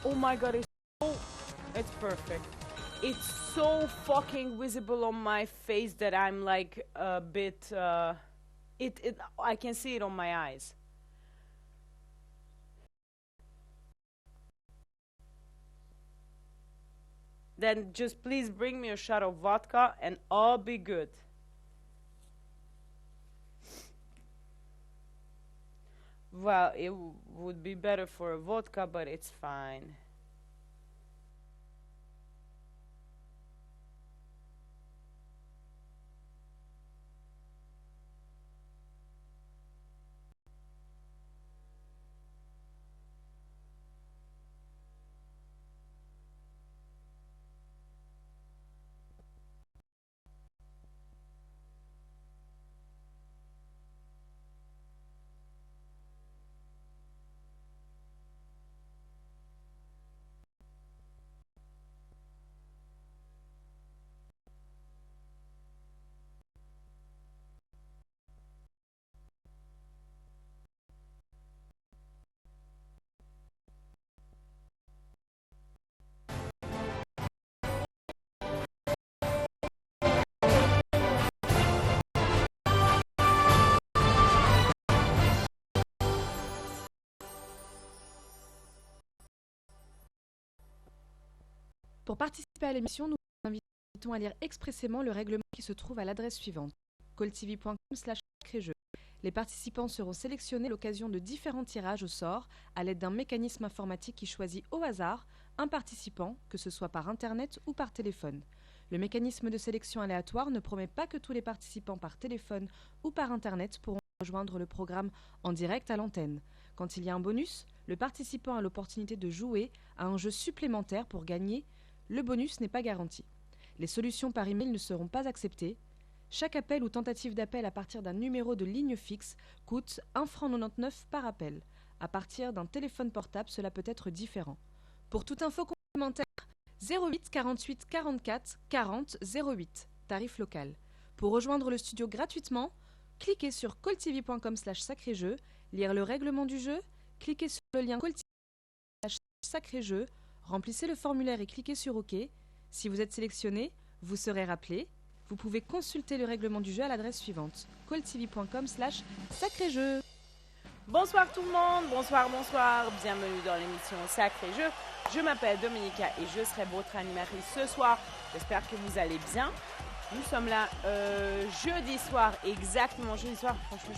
Oh my god, it's perfect. It's so fucking visible on my face that I'm like a bit, I can see it on my eyes. Then just please bring me a shot of vodka and I'll be good. Well, it would be better for a vodka, but it's fine. Pour participer à l'émission, nous vous invitons à lire expressément le règlement qui se trouve à l'adresse suivante: calltv.com/sacré-jeu. Les participants seront sélectionnés à l'occasion de différents tirages au sort à l'aide d'un mécanisme informatique qui choisit au hasard un participant, que ce soit par Internet ou par téléphone. Le mécanisme de sélection aléatoire ne promet pas que tous les participants par téléphone ou par Internet pourront rejoindre le programme en direct à l'antenne. Quand il y a un bonus, le participant a l'opportunité de jouer à un jeu supplémentaire pour gagner. Le bonus n'est pas garanti. Les solutions par email ne seront pas acceptées. Chaque appel ou tentative d'appel à partir d'un numéro de ligne fixe coûte 1,99 € par appel. À partir d'un téléphone portable, cela peut être différent. Pour toute info complémentaire, 08 48 44 40 08, tarif local. Pour rejoindre le studio gratuitement, cliquez sur calltv.com/sacré-jeu, lire le règlement du jeu, cliquez sur le lien calltv.com/sacré-jeu, remplissez le formulaire et cliquez sur OK. Si vous êtes sélectionné, vous serez rappelé. Vous pouvez consulter le règlement du jeu à l'adresse suivante: calltv.com/sacré-jeu. Bonsoir tout le monde, bonsoir, bienvenue dans l'émission Sacré Jeu. Je m'appelle Dominica et je serai votre animatrice ce soir. J'espère que vous allez bien. Nous sommes là jeudi soir, exactement jeudi soir. Franchement,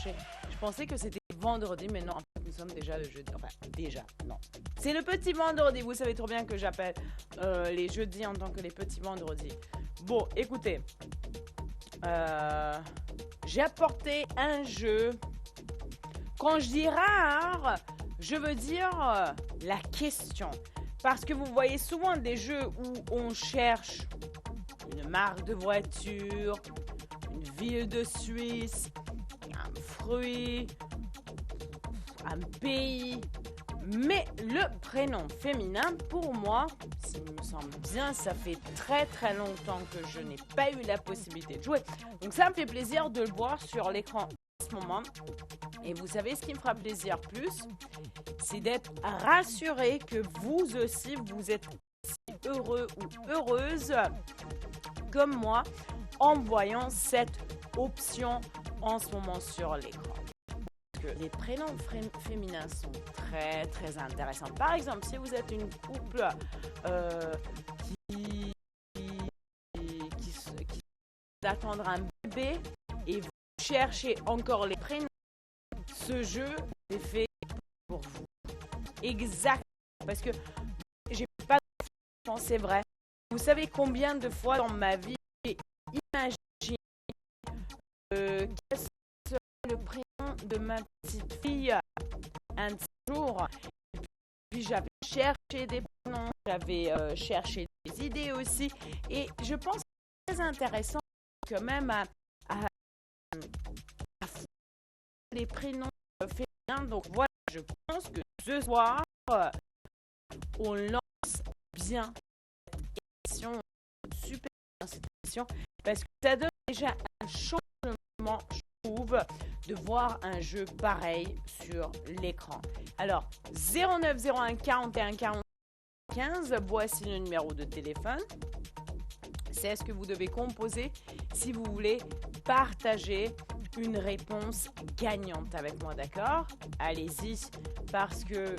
je pensais que c'était vendredi, mais non, en fait, nous sommes déjà le jeudi. Enfin, déjà, non. C'est le petit vendredi, vous savez trop bien que j'appelle les jeudis en tant que les petits vendredis. Bon, écoutez, j'ai apporté un jeu. Quand je dis rare, je veux dire la question. Parce que vous voyez souvent des jeux où on cherche une marque de voiture, une ville de Suisse, un fruit, un pays. Mais le prénom féminin, pour moi, s'il me semble bien, ça fait très très longtemps que je n'ai pas eu la possibilité de jouer. Donc ça me fait plaisir de le voir sur l'écran en ce moment. Et vous savez ce qui me fera plaisir plus, c'est d'être rassuré que vous aussi, vous êtes aussi heureux ou heureuse comme moi en voyant cette option en ce moment sur l'écran. Parce que les prénoms féminins sont très très intéressants. Par exemple, si vous êtes une couple qui attendre un bébé et vous cherchez encore les prénoms, ce jeu est fait pour vous. Exact. Parce que j'ai pas d'enfant, c'est vrai. Vous savez combien de fois dans ma vie j'ai imaginé quel serait le prénom de ma petite fille un jour. Et puis j'avais cherché des prénoms, j'avais cherché des idées aussi. Et je pense que c'est très intéressant quand même à les prénoms féminins. Donc voilà, je pense que ce soir, on lance bien cette émission, super bien cette émission, parce que ça donne déjà un changement, je trouve, de voir un jeu pareil sur l'écran. Alors, 09 01 41 40 15. Voici le numéro de téléphone. C'est ce que vous devez composer si vous voulez partager une réponse gagnante avec moi, d'accord? Allez-y, parce que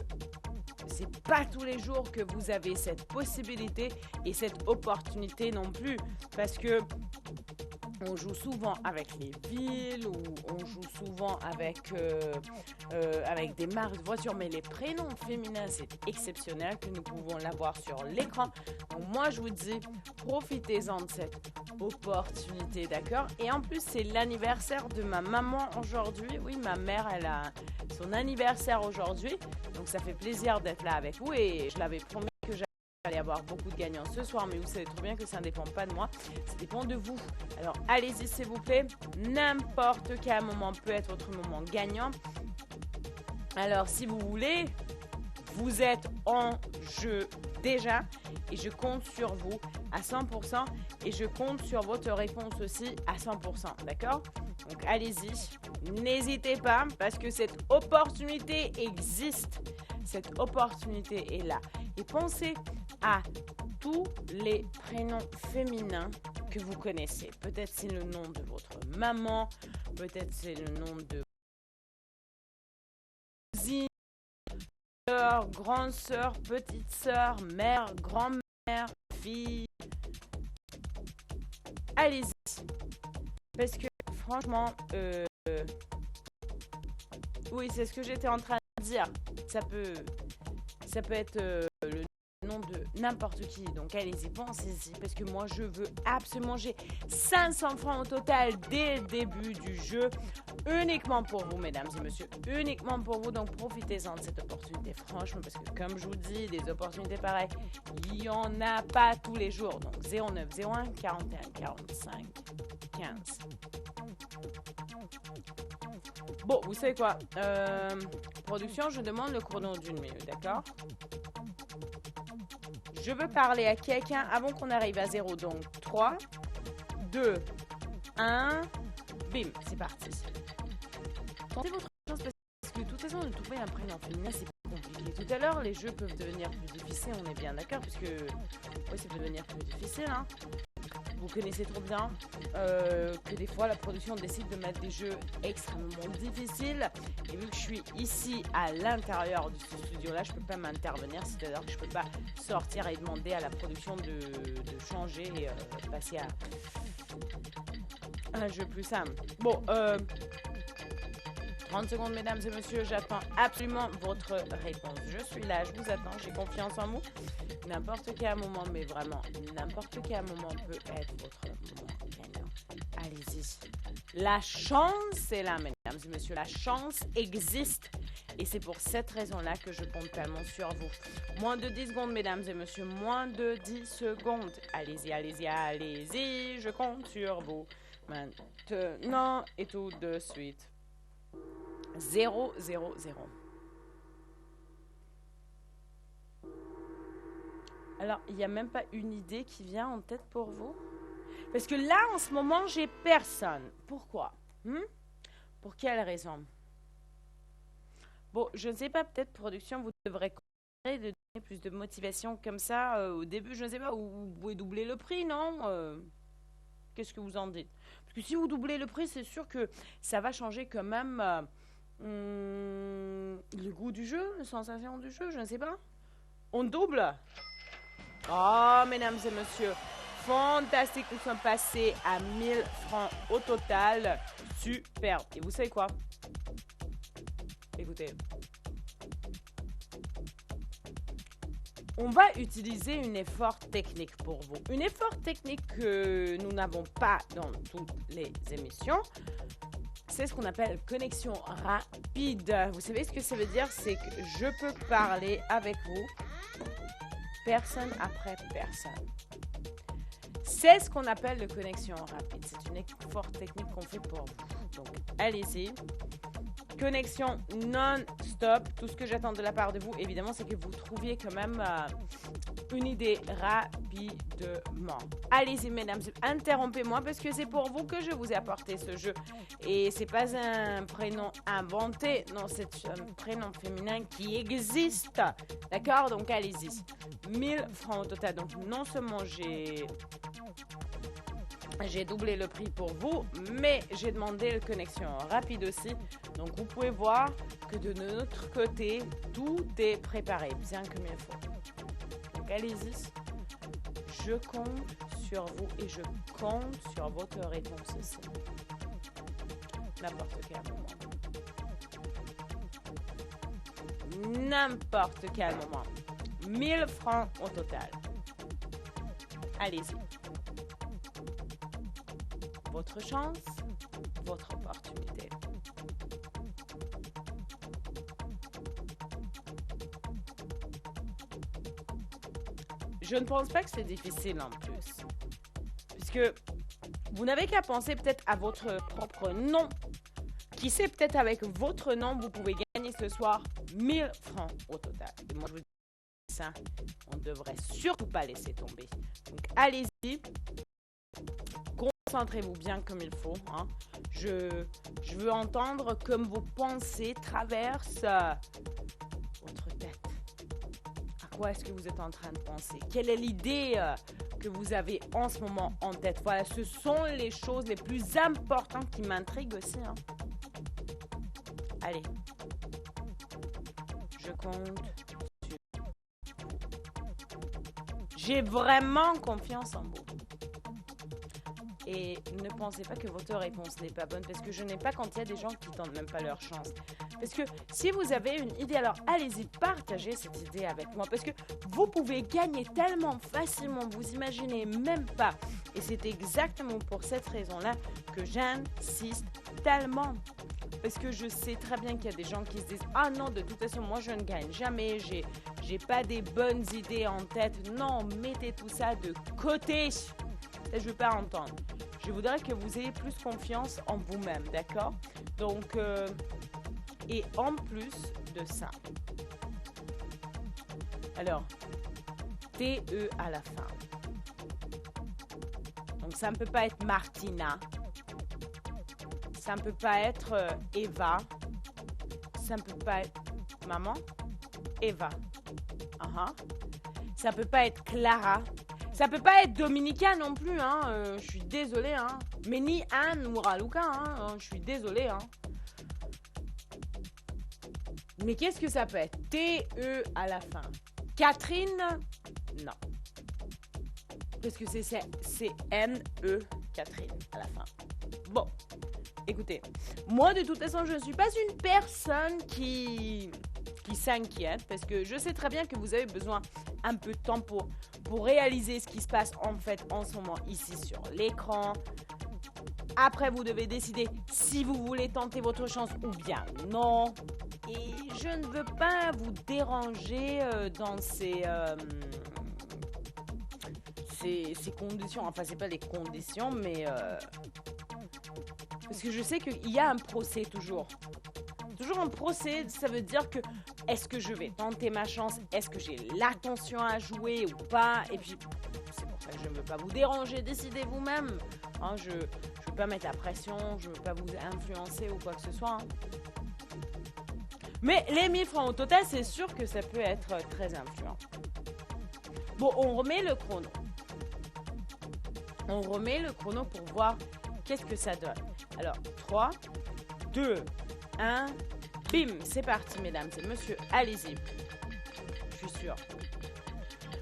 c'est pas tous les jours que vous avez cette possibilité et cette opportunité non plus, parce que on joue souvent avec les villes ou on joue souvent avec des marques de voitures, mais les prénoms féminins, c'est exceptionnel que nous pouvons l'avoir sur l'écran. Donc moi, je vous dis, profitez-en de cette opportunité, d'accord? Et en plus, c'est l'anniversaire de ma maman aujourd'hui. Oui, ma mère, elle a son anniversaire aujourd'hui. Donc ça fait plaisir d'être là avec vous et je l'avais promis que j'allais avoir beaucoup de gagnants ce soir, mais vous savez trop bien que ça ne dépend pas de moi, ça dépend de vous. Alors allez-y s'il vous plaît, n'importe quel moment peut être votre moment gagnant. Alors si vous voulez, vous êtes en jeu déjà et je compte sur vous à 100% et je compte sur votre réponse aussi à 100%, d'accord? Donc allez-y, n'hésitez pas parce que cette opportunité existe, cette opportunité est là. Et pensez à tous les prénoms féminins que vous connaissez. Peut-être c'est le nom de votre maman, peut-être c'est le nom de cousine, sœur, grande sœur, petite sœur, mère, grand-mère, fille. Allez-y. Parce que franchement, oui, c'est ce que j'étais en train de dire. Ça peut être le nom de n'importe qui. Donc allez-y, pensez-y. Parce que moi, je veux absolument, j'ai 500 francs au total dès le début du jeu. Uniquement pour vous, mesdames et messieurs. Uniquement pour vous. Donc profitez-en de cette opportunité. Franchement, parce que comme je vous dis, des opportunités pareilles, il n'y en a pas tous les jours. Donc 09 01 41 45 15. Bon, vous savez quoi? Production, je demande le chrono d'une minute, d'accord? Je veux parler à quelqu'un avant qu'on arrive à 0. Donc 3, 2, 1, bim, c'est parti. Tentez votre chance parce que de toute façon, de trouver un prénom féminin, c'est compliqué. Tout à l'heure, les jeux peuvent devenir plus difficiles, on est bien d'accord, parce que oui, ça peut devenir plus difficile, hein. Vous connaissez trop bien que des fois la production décide de mettre des jeux extrêmement difficiles. Et vu que je suis ici à l'intérieur de ce studio-là, je ne peux pas m'intervenir. C'est-à-dire que je ne peux pas sortir et demander à la production de changer et passer à un jeu plus simple. Bon, 30 secondes, mesdames et messieurs, j'attends absolument votre réponse. Je suis là, je vous attends, j'ai confiance en vous. N'importe quel moment, mais vraiment, n'importe quel moment peut être votre moment gagnant. Allez-y. La chance est là, mesdames et messieurs. La chance existe. Et c'est pour cette raison-là que je compte tellement sur vous. Moins de 10 secondes, mesdames et messieurs. Moins de 10 secondes. Allez-y, allez-y, allez-y. Je compte sur vous. Maintenant et tout de suite. 0, 0, 0. Alors, il n'y a même pas une idée qui vient en tête pour vous? Parce que là, en ce moment, j'ai personne. Pourquoi? Pour quelle raison? Bon, je ne sais pas, peut-être production, vous devrez de donner plus de motivation comme ça au début, je ne sais pas, ou vous pouvez doubler le prix, non? Qu'est-ce que vous en dites? Parce que si vous doublez le prix, c'est sûr que ça va changer quand même le goût du jeu, la sensation du jeu, je ne sais pas. On double? Oh, mesdames et messieurs, fantastique, nous sommes passés à 1000 francs au total. Superbe. Et vous savez quoi? Écoutez. On va utiliser un effort technique pour vous. Un effort technique que nous n'avons pas dans toutes les émissions. C'est ce qu'on appelle connexion rapide. Vous savez ce que ça veut dire? C'est que je peux parler avec vous, personne après personne. C'est ce qu'on appelle la connexion rapide. C'est un effort technique qu'on fait pour vous. Donc, allez-y. connexion non-stop. Tout ce que j'attends de la part de vous, évidemment, c'est que vous trouviez quand même une idée rapidement. Allez-y, mesdames, interrompez-moi parce que c'est pour vous que je vous ai apporté ce jeu. Et c'est pas un prénom inventé, non, c'est un prénom féminin qui existe. D'accord? Donc allez-y. 1000 francs au total. Donc non seulement j'ai doublé le prix pour vous, mais j'ai demandé une connexion rapide aussi. Donc vous pouvez voir que de notre côté, tout est préparé, bien comme il faut. Donc allez-y, je compte sur vous et je compte sur votre réponse aussi. N'importe quel moment. N'importe quel moment. 1000 francs au total. Allez-y. Votre chance, votre opportunité. Je ne pense pas que c'est difficile en plus. Puisque vous n'avez qu'à penser peut-être à votre propre nom. Qui sait, peut-être avec votre nom, vous pouvez gagner ce soir 1000 francs au total. Et moi, je vous dis ça, on ne devrait surtout pas laisser tomber. Donc, allez-y. Concentrez-vous bien comme il faut. Hein. Je veux entendre comme vos pensées traversent votre tête. À quoi est-ce que vous êtes en train de penser? Quelle est l'idée que vous avez en ce moment en tête? Voilà, ce sont les choses les plus importantes qui m'intriguent aussi. Hein. Allez. Je compte sur vous. J'ai vraiment confiance en vous. Et ne pensez pas que votre réponse n'est pas bonne, parce que je n'aime pas quand il y a des gens qui tentent même pas leur chance. Parce que si vous avez une idée, alors allez-y, partagez cette idée avec moi, parce que vous pouvez gagner tellement facilement, vous imaginez même pas. Et c'est exactement pour cette raison-là que j'insiste tellement. Parce que je sais très bien qu'il y a des gens qui se disent « Ah non, de toute façon, moi je ne gagne jamais, j'ai pas des bonnes idées en tête. » Non, mettez tout ça de côté. Et je ne veux pas entendre. Je voudrais que vous ayez plus confiance en vous-même, d'accord? Donc, et en plus de ça, alors, TE à la fin. Donc, ça ne peut pas être Martina. Ça ne peut pas être Eva. Ça ne peut pas être maman. Eva. Ça ne peut pas être Clara. Ça peut pas être Dominica non plus, hein. Je suis désolée, hein. Mais ni Anne ou Raluca, hein. Je suis désolée, hein. Mais qu'est-ce que ça peut être? T-E à la fin. Catherine? Non. Parce que c'est N-E, Catherine, à la fin. Bon, écoutez. Moi, de toute façon, je ne suis pas une personne qui s'inquiète. Parce que je sais très bien que vous avez besoin un peu de temps pour réaliser ce qui se passe en fait en ce moment ici sur l'écran. Après, vous devez décider si vous voulez tenter votre chance ou bien non. Et je ne veux pas vous déranger dans ces conditions. Enfin, c'est pas les conditions, mais parce que je sais qu'il y a un procès toujours. Toujours un procès, ça veut dire que est-ce que je vais tenter ma chance? Est-ce que j'ai l'attention à jouer ou pas? Et puis, c'est pour ça que je ne veux pas vous déranger, décidez vous-même. Hein, je ne veux pas mettre la pression, je ne veux pas vous influencer ou quoi que ce soit. Hein. Mais les 1000 francs au total, c'est sûr que ça peut être très influent. Bon, on remet le chrono. On remet le chrono pour voir qu'est-ce que ça donne. Alors, 3, 2, 1, bim, c'est parti, mesdames et messieurs, allez-y. Je suis sûre.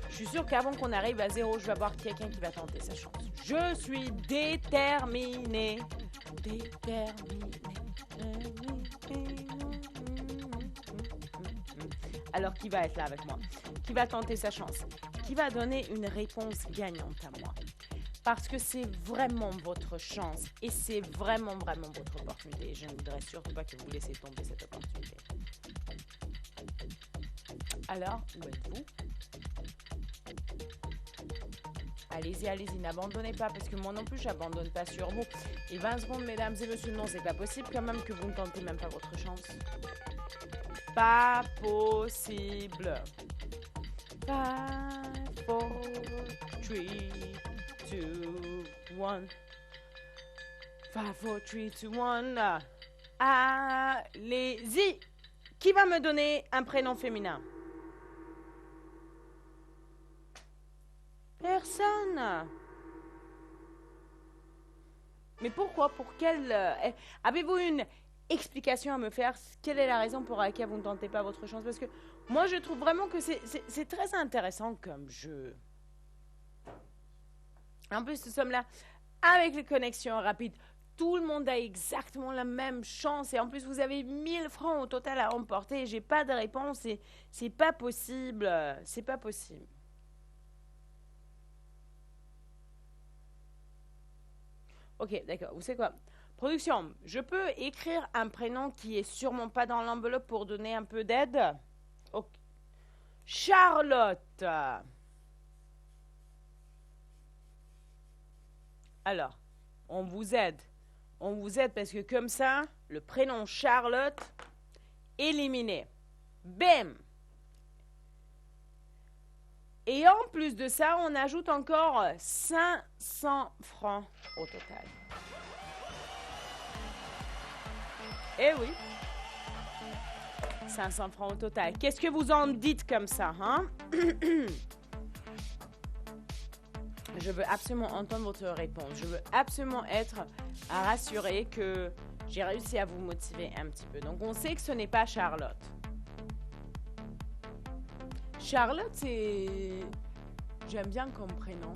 Je suis sûre qu'avant qu'on arrive à 0, je vais avoir quelqu'un qui va tenter sa chance. Je suis déterminée. Alors, qui va être là avec moi? Qui va tenter sa chance? Qui va donner une réponse gagnante à moi? Parce que c'est vraiment votre chance et c'est vraiment votre opportunité. Je ne voudrais surtout pas que vous laissiez tomber cette opportunité. Alors, où êtes-vous? Allez-y, allez-y, n'abandonnez pas, parce que moi non plus, j'abandonne pas sur vous. Et 20 secondes, mesdames et messieurs, non, c'est pas possible quand même que vous ne tentez même pas votre chance. Pas possible. 5, 4, 3, 2, 1. 5, 4, 3, 2, 1. Allez-y. Qui va me donner un prénom féminin? Personne. Mais pourquoi? Pour quelle... avez-vous une explication à me faire? Quelle est la raison pour laquelle vous ne tentez pas votre chance? Parce que moi, je trouve vraiment que c'est très intéressant comme jeu. En plus, nous sommes là avec les connexions rapides. Tout le monde a exactement la même chance. Et en plus, vous avez 1000 francs au total à remporter. J'ai pas de réponse. Et c'est pas possible. C'est pas possible. Ok, d'accord. Vous savez quoi? Production, je peux écrire un prénom qui est sûrement pas dans l'enveloppe pour donner un peu d'aide? Ok. Charlotte. Alors, on vous aide. On vous aide parce que comme ça, le prénom Charlotte, éliminé. Bam! Et en plus de ça, on ajoute encore 500 francs au total. Eh oui. 500 francs au total. Qu'est-ce que vous en dites comme ça, hein? Je veux absolument entendre votre réponse. Je veux absolument être rassurée que j'ai réussi à vous motiver un petit peu. Donc, on sait que ce n'est pas Charlotte. Charlotte, c'est... J'aime bien comme prénom.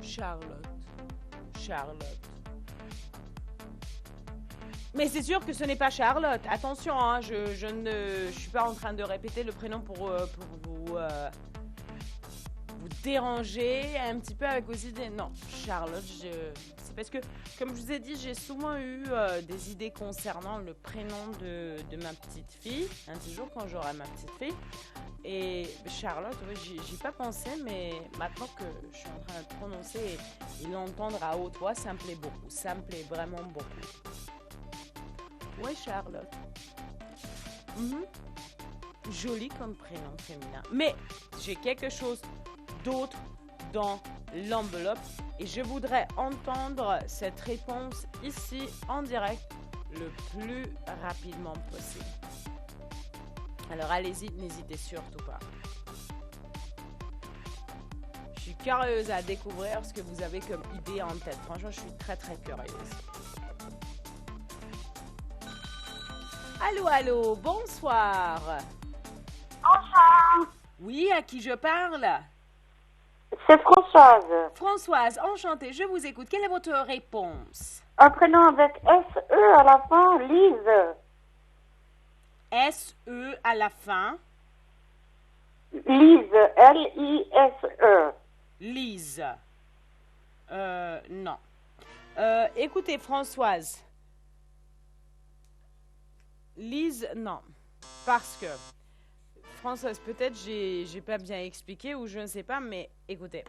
Charlotte. Charlotte. Mais c'est sûr que ce n'est pas Charlotte. Attention, hein, je ne suis pas en train de répéter le prénom pour vous déranger un petit peu avec vos idées. Non, Charlotte, c'est parce que, comme je vous ai dit, j'ai souvent eu des idées concernant le prénom de ma petite fille, un petit jour quand j'aurai ma petite fille. Et Charlotte, oui, j'y ai pas pensé, mais maintenant que je suis en train de prononcer et l'entendre à haute voix, ça me plaît beaucoup. Ça me plaît vraiment beaucoup. Oui, Charlotte. Joli comme prénom féminin. Mais j'ai quelque chose d'autre dans l'enveloppe et je voudrais entendre cette réponse ici en direct le plus rapidement possible. Alors allez-y, n'hésitez surtout pas. Je suis curieuse à découvrir ce que vous avez comme idée en tête. Franchement, je suis très très curieuse. Allô, allô, bonsoir. Bonsoir, Oui, à qui je parle? c'est Françoise. Françoise, enchantée, je vous écoute. Quelle est votre réponse? Un prénom avec S-E à la fin, Lise. S-E à la fin. Lise, L-I-S-E. Lise. Non. Écoutez, Françoise. Lise, non. Parce que, Françoise, peut-être j'ai pas bien expliqué ou je ne sais pas, mais écoutez.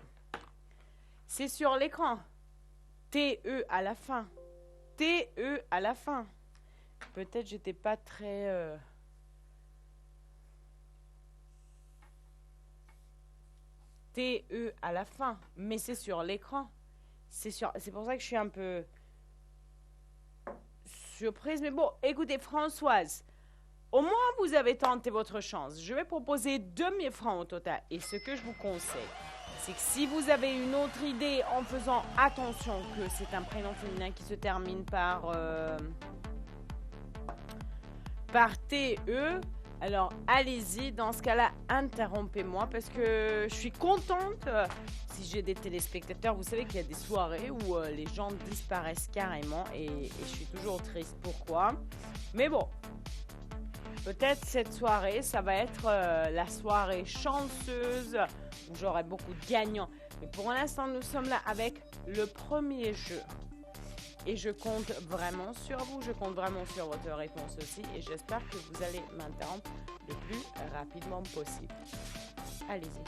C'est sur l'écran. T-E à la fin. T-E à la fin. Peut-être j'étais pas très... T-E à la fin. Mais c'est sur l'écran. C'est pour ça que je suis un peu surprise. Mais bon, écoutez, Françoise, au moins vous avez tenté votre chance. Je vais proposer 2000 francs au total. Et ce que je vous conseille, c'est que si vous avez une autre idée en faisant attention que c'est un prénom féminin qui se termine par TE, alors allez-y, dans ce cas-là, interrompez-moi parce que je suis contente. Si j'ai des téléspectateurs, vous savez qu'il y a des soirées où les gens disparaissent carrément et je suis toujours triste. Pourquoi? Mais bon, peut-être cette soirée, ça va être la soirée chanceuse où j'aurai beaucoup de gagnants. Mais pour l'instant, nous sommes là avec le premier jeu. Et je compte vraiment sur vous, je compte vraiment sur votre réponse aussi. Et j'espère que vous allez m'interrompre le plus rapidement possible. Allez-y.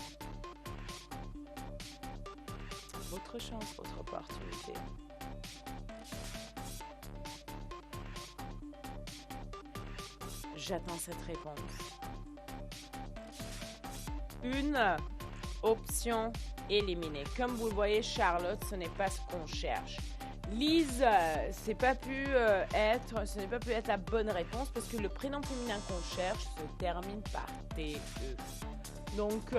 Votre chance, votre opportunité. J'attends cette réponse. Une option éliminée. Comme vous le voyez, Charlotte, ce n'est pas ce qu'on cherche. Lise, ce n'est pas pu être la bonne réponse parce que le prénom féminin qu'on cherche se termine par TE. Donc,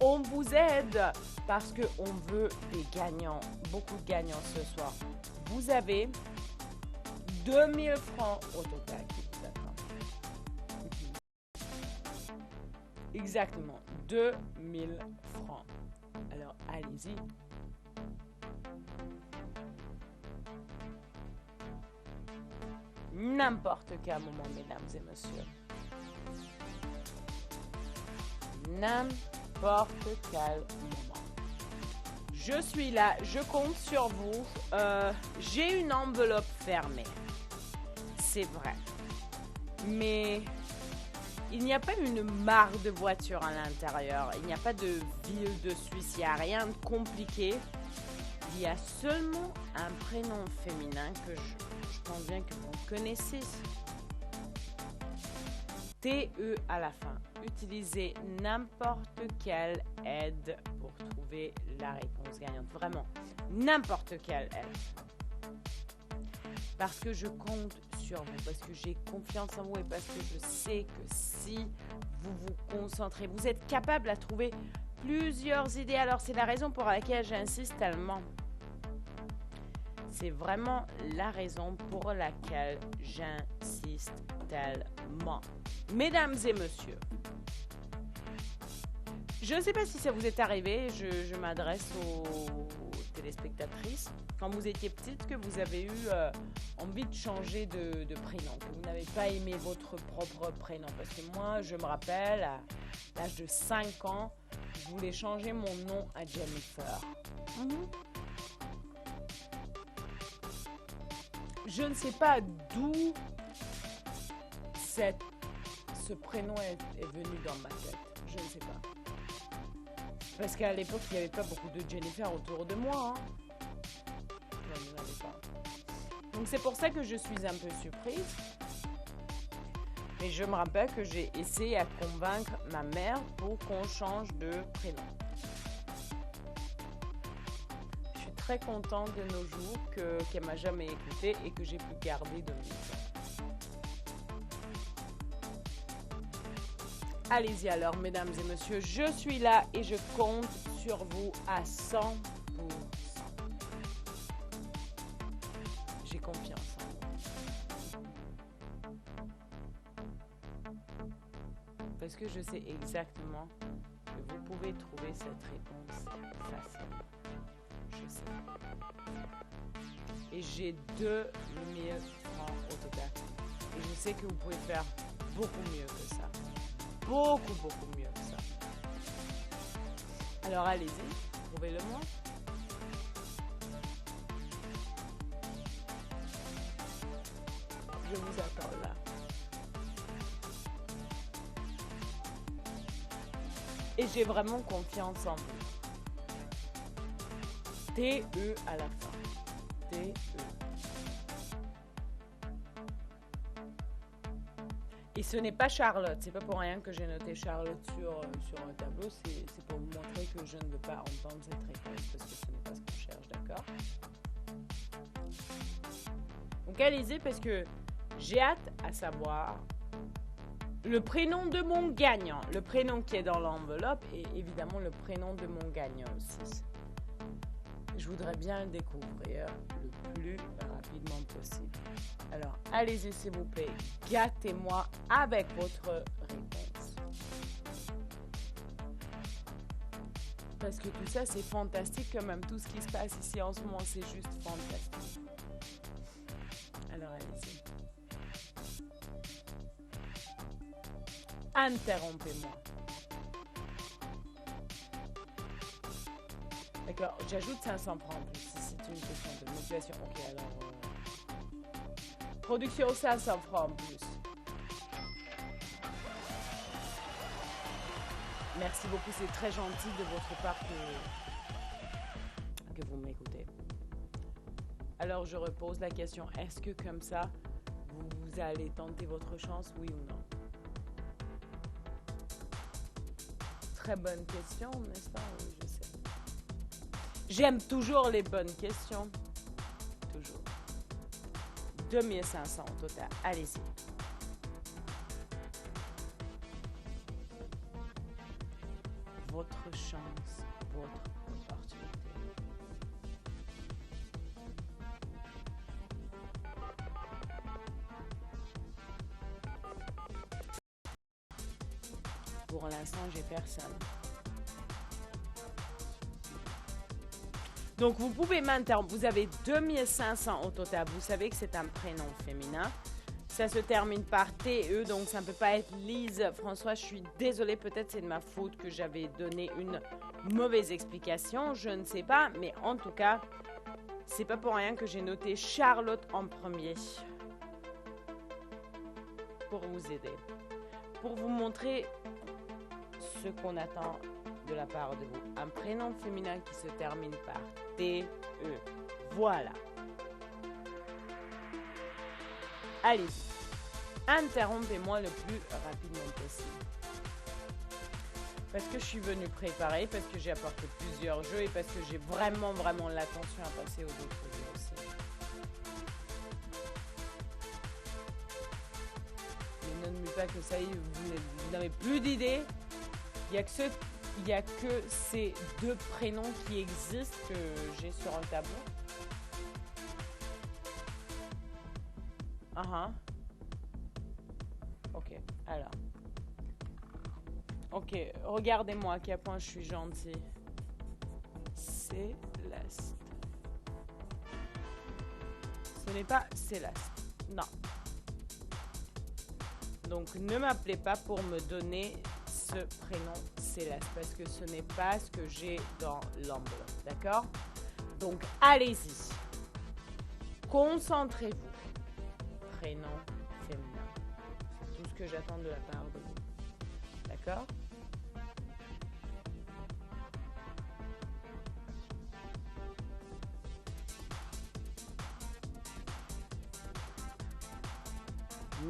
on vous aide parce qu'on veut des gagnants, beaucoup de gagnants ce soir. Vous avez 2000 francs au total qui vous attendent. Exactement, 2000 francs. Alors, allez-y. N'importe quel moment, mesdames et messieurs. N'importe quel moment. Je suis là, je compte sur vous. J'ai une enveloppe fermée. C'est vrai. Mais il n'y a pas une mare de voitures à l'intérieur. Il n'y a pas de ville de Suisse. Il n'y a rien de compliqué. Il y a seulement un prénom féminin que je pense bien que vous connaissez. TE à la fin. Utilisez n'importe quelle aide pour trouver la réponse gagnante. Vraiment, n'importe quelle aide. Parce que je compte sur vous, parce que j'ai confiance en vous et parce que je sais que si vous vous concentrez, vous êtes capable à trouver plusieurs idées. Alors, c'est la raison pour laquelle j'insiste tellement. C'est vraiment la raison pour laquelle j'insiste tellement. Mesdames et messieurs, je ne sais pas si ça vous est arrivé, je m'adresse aux téléspectatrices. Quand vous étiez petite, que vous avez eu envie de changer de prénom, que vous n'avez pas aimé votre propre prénom. Parce que moi, je me rappelle, à l'âge de 5 ans, je voulais changer mon nom à Jennifer. Je ne sais pas d'où ce prénom est venu dans ma tête. Je ne sais pas. Parce qu'à l'époque, il n'y avait pas beaucoup de Jennifer autour de moi. Non, il n'y en avait pas. Donc c'est pour ça que je suis un peu surprise. Mais je me rappelle que j'ai essayé à convaincre ma mère pour qu'on change de prénom. Je suis très contente de nos jours qu'elle m'a jamais écoutée et que j'ai pu garder de mes temps. Allez-y alors, mesdames et messieurs, je suis là et je compte sur vous à 100%. J'ai confiance en vous. Parce que je sais exactement que vous pouvez trouver cette réponse facilement. Je sais. Et j'ai 2000 francs au total. Et je sais que vous pouvez faire beaucoup mieux que ça. Beaucoup mieux que ça. Alors allez-y, trouvez-le-moi. Je vous attends là. Et j'ai vraiment confiance en vous. TE à la fin. TE. Et ce n'est pas Charlotte, c'est pas pour rien que j'ai noté Charlotte sur un tableau, c'est pour vous montrer que je ne veux pas entendre cette réponse parce que ce n'est pas ce qu'on cherche, d'accord? Donc allez-y parce que j'ai hâte à savoir le prénom de mon gagnant, le prénom qui est dans l'enveloppe et évidemment le prénom de mon gagnant aussi. Je voudrais bien le découvrir le plus rapidement possible. Alors, allez-y s'il vous plaît, gâtez-moi avec votre réponse. Parce que tout ça, c'est fantastique quand même. Tout ce qui se passe ici en ce moment, c'est juste fantastique. Alors, allez-y. Interrompez-moi. D'accord, j'ajoute 500 francs en plus. Si c'est une question de motivation. Ok, alors... Production 500 francs en plus. Merci beaucoup, c'est très gentil de votre part que vous m'écoutez. Alors je repose la question, est-ce que comme ça, vous allez tenter votre chance, oui ou non? Très bonne question, n'est-ce pas? Oui, je sais. J'aime toujours les bonnes questions. Toujours. 2500 au total. Allez-y. Votre chance, votre opportunité. Pour l'instant, j'ai personne. Donc, vous pouvez m'interrompre. Vous avez 2500 au total. Vous savez que c'est un prénom féminin. Ça se termine par TE, donc ça ne peut pas être Lise. François, je suis désolée. Peut-être c'est de ma faute que j'avais donné une mauvaise explication. Je ne sais pas. Mais en tout cas, c'est pas pour rien que j'ai noté Charlotte en premier. Pour vous aider. Pour vous montrer ce qu'on attend de la part de vous. Un prénom féminin qui se termine par TE. Voilà. Allez-y. Interrompez-moi le plus rapidement possible. Parce que je suis venue préparer, parce que j'ai apporté plusieurs jeux et parce que j'ai vraiment l'attention à passer aux autres jeux aussi. Mais ne n'oubliez pas que ça y est, vous n'avez plus d'idées. Il n'y a que ces deux prénoms qui existent que j'ai sur un tableau. Ok, alors. Ok, regardez-moi à quel point je suis gentille. Céleste. Ce n'est pas Céleste. Non. Donc, ne m'appelez pas pour me donner ce prénom Céleste parce que ce n'est pas ce que j'ai dans l'enveloppe. D'accord? Donc, allez-y. Concentrez-vous. Prénom féminin. C'est tout ce que j'attends de la part de vous. D'accord?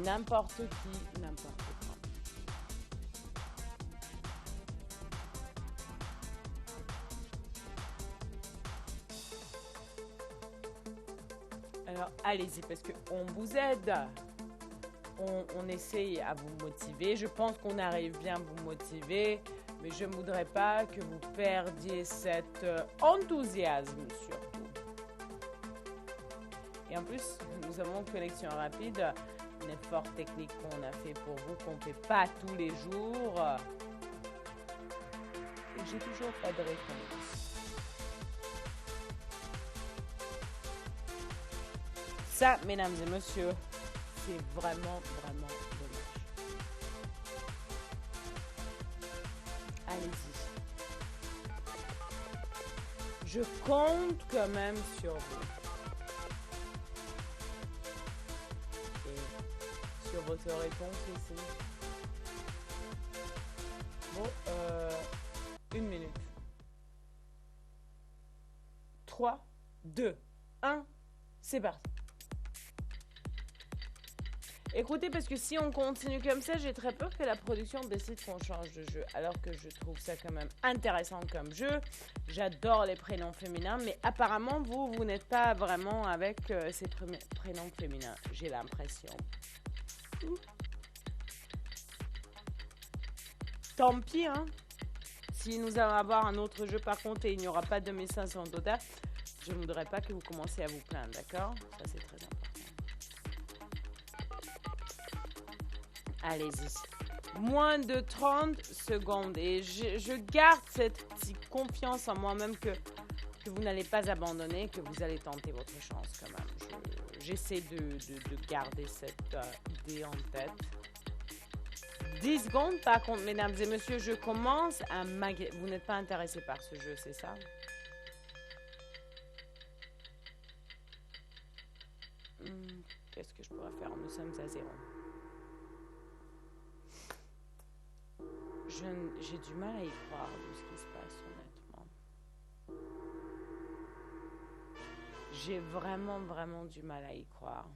N'importe qui, n'importe quoi. Alors, allez-y, parce qu'on vous aide. On essaye à vous motiver. Je pense qu'on arrive bien à vous motiver, mais je ne voudrais pas que vous perdiez cet enthousiasme surtout. Et en plus, nous avons une connexion rapide, un effort technique qu'on a fait pour vous, qu'on ne fait pas tous les jours. Et j'ai toujours pas de réponse. Ça, mesdames et messieurs, c'est vraiment dommage. Allez-y. Je compte quand même sur vous. Et sur votre réponse ici. Bon, 1 minute. 3, 2, 1, c'est parti. Écoutez, parce que si on continue comme ça, j'ai très peur que la production décide qu'on change de jeu. Alors que je trouve ça quand même intéressant comme jeu. J'adore les prénoms féminins, mais apparemment, vous n'êtes pas vraiment avec ces prénoms féminins. J'ai l'impression. Tant pis, hein. Si nous allons avoir un autre jeu par contre et il n'y aura pas de 2500 total, je ne voudrais pas que vous commenciez à vous plaindre, d'accord? Ça, c'est très important. Allez-y. Moins de 30 secondes. Et je garde cette petite confiance en moi-même que vous n'allez pas abandonner, que vous allez tenter votre chance quand même. J'essaie de garder cette idée en tête. 10 secondes, par contre, mesdames et messieurs, je commence à m'agacer. Vous n'êtes pas intéressés par ce jeu, c'est ça? Qu'est-ce que je pourrais faire? Nous sommes à 0. J'ai du mal à y croire de ce qui se passe, honnêtement. J'ai vraiment du mal à y croire.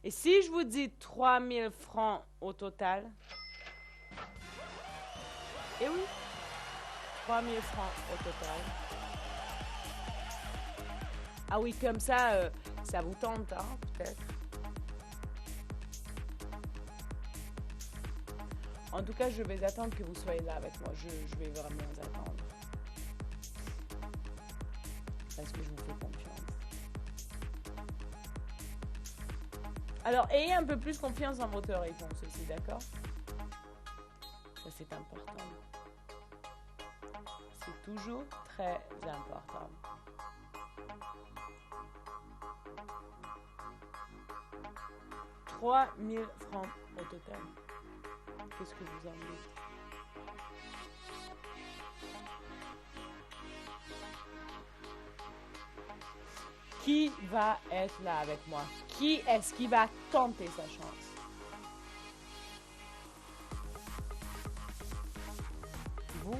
Et si je vous dis 3000 francs au total? Eh oui, 3000 francs au total. Ah oui, comme ça, ça vous tente, hein, peut-être. En tout cas, je vais attendre que vous soyez là avec moi. Je vais vraiment attendre. Parce que je vous fais confiance. Alors, ayez un peu plus confiance en votre réponse aussi, d'accord? Ça, c'est important. C'est toujours très important. « 3000 francs au total. » Qu'est-ce que vous en dites? Qui va être là avec moi? Qui est-ce qui va tenter sa chance? Vous?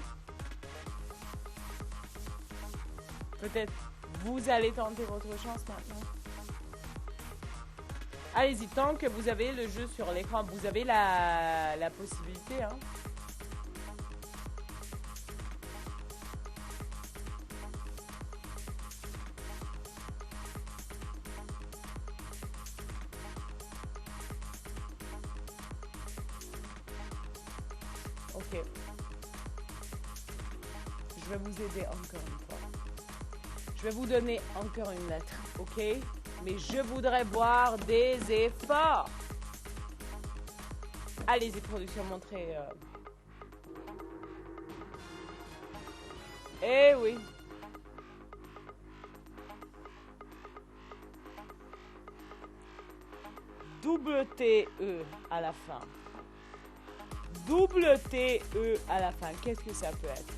Peut-être vous allez tenter votre chance maintenant. Allez-y, tant que vous avez le jeu sur l'écran, vous avez la possibilité, hein. Ok. Je vais vous aider encore une fois. Je vais vous donner encore une lettre, ok? Mais je voudrais voir des efforts. Allez-y, production, montrez. Eh oui. Double T-E à la fin. Double T-E à la fin. Qu'est-ce que ça peut être?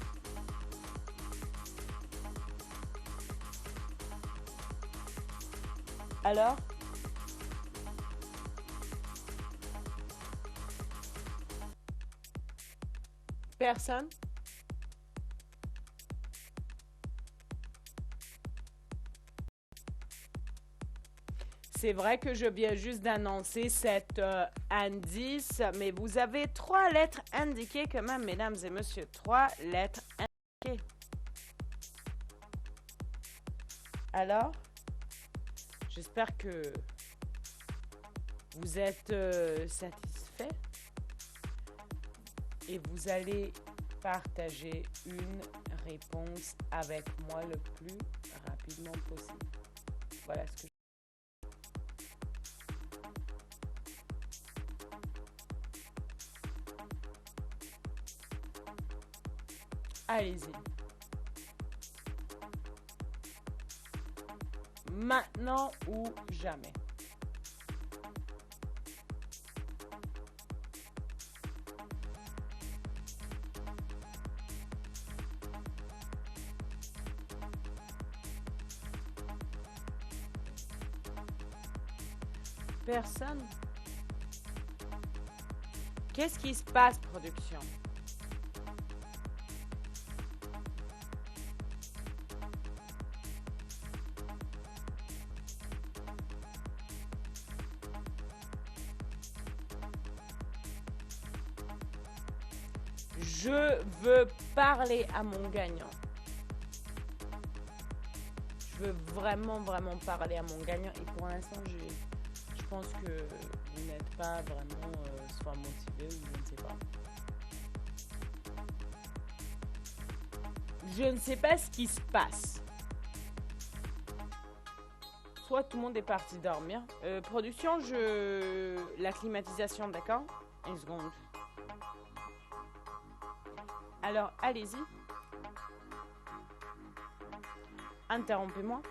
Alors? Personne? C'est vrai que je viens juste d'annoncer cet indice, mais vous avez 3 lettres indiquées quand même, mesdames et messieurs. 3 lettres indiquées. Alors? J'espère que vous êtes satisfait et vous allez partager une réponse avec moi le plus rapidement possible. Voilà ce que je... Allez-y. Maintenant ou jamais. Personne. Qu'est-ce qui se passe, production? Je veux parler à mon gagnant. Je veux vraiment parler à mon gagnant. Et pour l'instant, je pense que vous n'êtes pas vraiment soit motivé ou je ne sais pas. Je ne sais pas ce qui se passe. Soit tout le monde est parti dormir. Production, la climatisation, d'accord? Une seconde. Alors, allez-y. Interrompez-moi.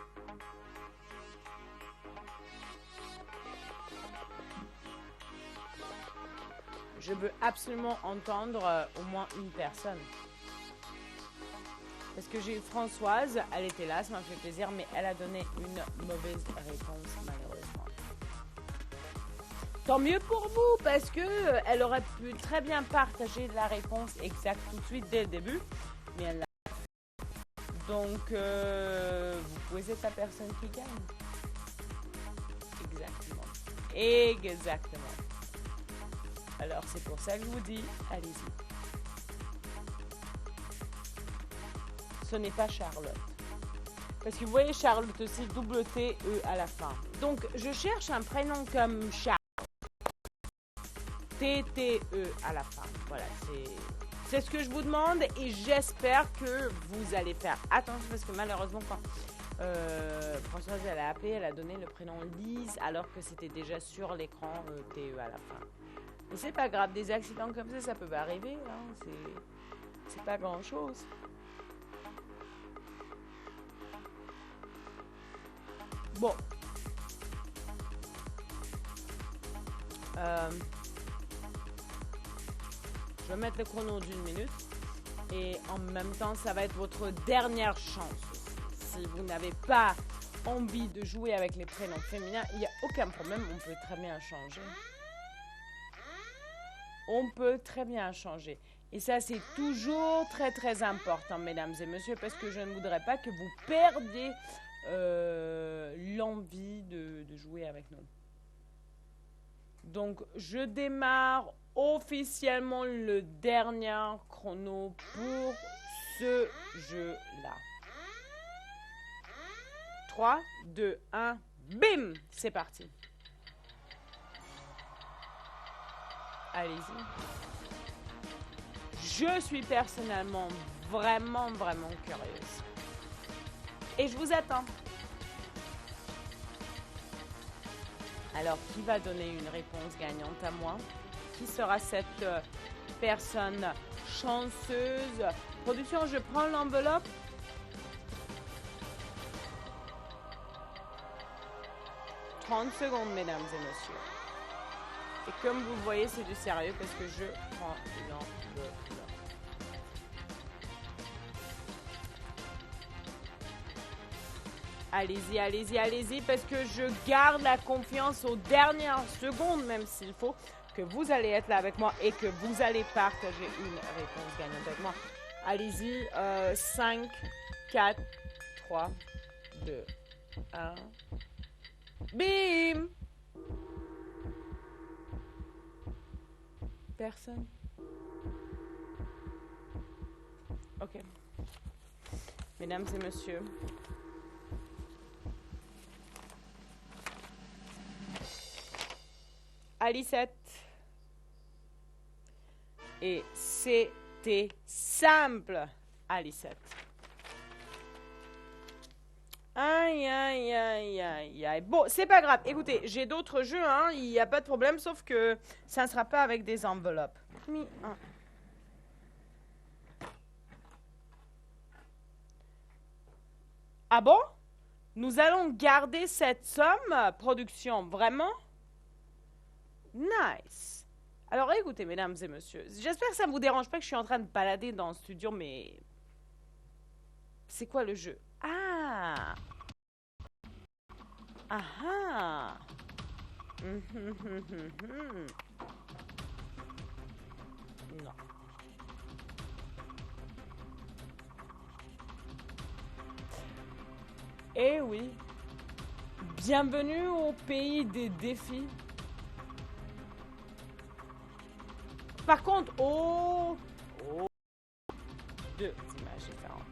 Je veux absolument entendre au moins une personne. Parce que j'ai eu Françoise, elle était là, ça m'a fait plaisir, mais elle a donné une mauvaise réponse, malheureusement. Tant mieux pour vous, parce que elle aurait pu très bien partager la réponse exacte tout de suite dès le début, mais elle l'a. Donc, vous pouvez être la personne qui gagne. Exactement. Exactement. Alors, c'est pour ça que je vous dis, allez-y. Ce n'est pas Charlotte. Parce que vous voyez, Charlotte aussi, double T-E à la fin. Donc, je cherche un prénom comme Charles. T-T-E à la fin. Voilà, c'est ce que je vous demande et j'espère que vous allez faire attention parce que malheureusement, quand Françoise elle a appelé, elle a donné le prénom Lise alors que c'était déjà sur l'écran T-E à la fin. Mais c'est pas grave, des accidents comme ça peut arriver. Hein, c'est pas grand-chose. Bon. Je vais mettre le chrono d'1 minute. Et en même temps, ça va être votre dernière chance. Si vous n'avez pas envie de jouer avec les prénoms féminins, il n'y a aucun problème. On peut très bien changer. On peut très bien changer. Et ça, c'est toujours très, très important, mesdames et messieurs, parce que je ne voudrais pas que vous perdiez l'envie de jouer avec nous. Donc, je démarre officiellement le dernier chrono pour ce jeu-là. 3, 2, 1, bim! C'est parti. Allez-y. Je suis personnellement vraiment curieuse. Et je vous attends. Alors, qui va donner une réponse gagnante à moi? Qui sera cette personne chanceuse? Production, je prends l'enveloppe. « 30 secondes, mesdames et messieurs. » Et comme vous le voyez, c'est du sérieux parce que je prends l'enveloppe. Allez-y, allez-y, allez-y, parce que je garde la confiance aux dernières secondes, même s'il faut que vous allez être là avec moi et que vous allez partager une réponse gagnante avec moi. Allez-y, 5, 4, 3, 2, 1. Bim! Personne? Ok. Mesdames et messieurs, Alicette. Et c'était simple, Alicette. Aïe, aïe, aïe, aïe, aïe. Bon, c'est pas grave. Écoutez, j'ai d'autres jeux, hein. Il n'y a pas de problème, sauf que ça ne sera pas avec des enveloppes. Ah bon? Nous allons garder cette somme, production, vraiment? Nice. Alors écoutez, mesdames et messieurs, j'espère que ça ne vous dérange pas que je suis en train de balader dans le studio, mais... C'est quoi le jeu? Ah! Ah ah! Non. Eh oui. Bienvenue au pays des défis. Par contre, deux images différentes.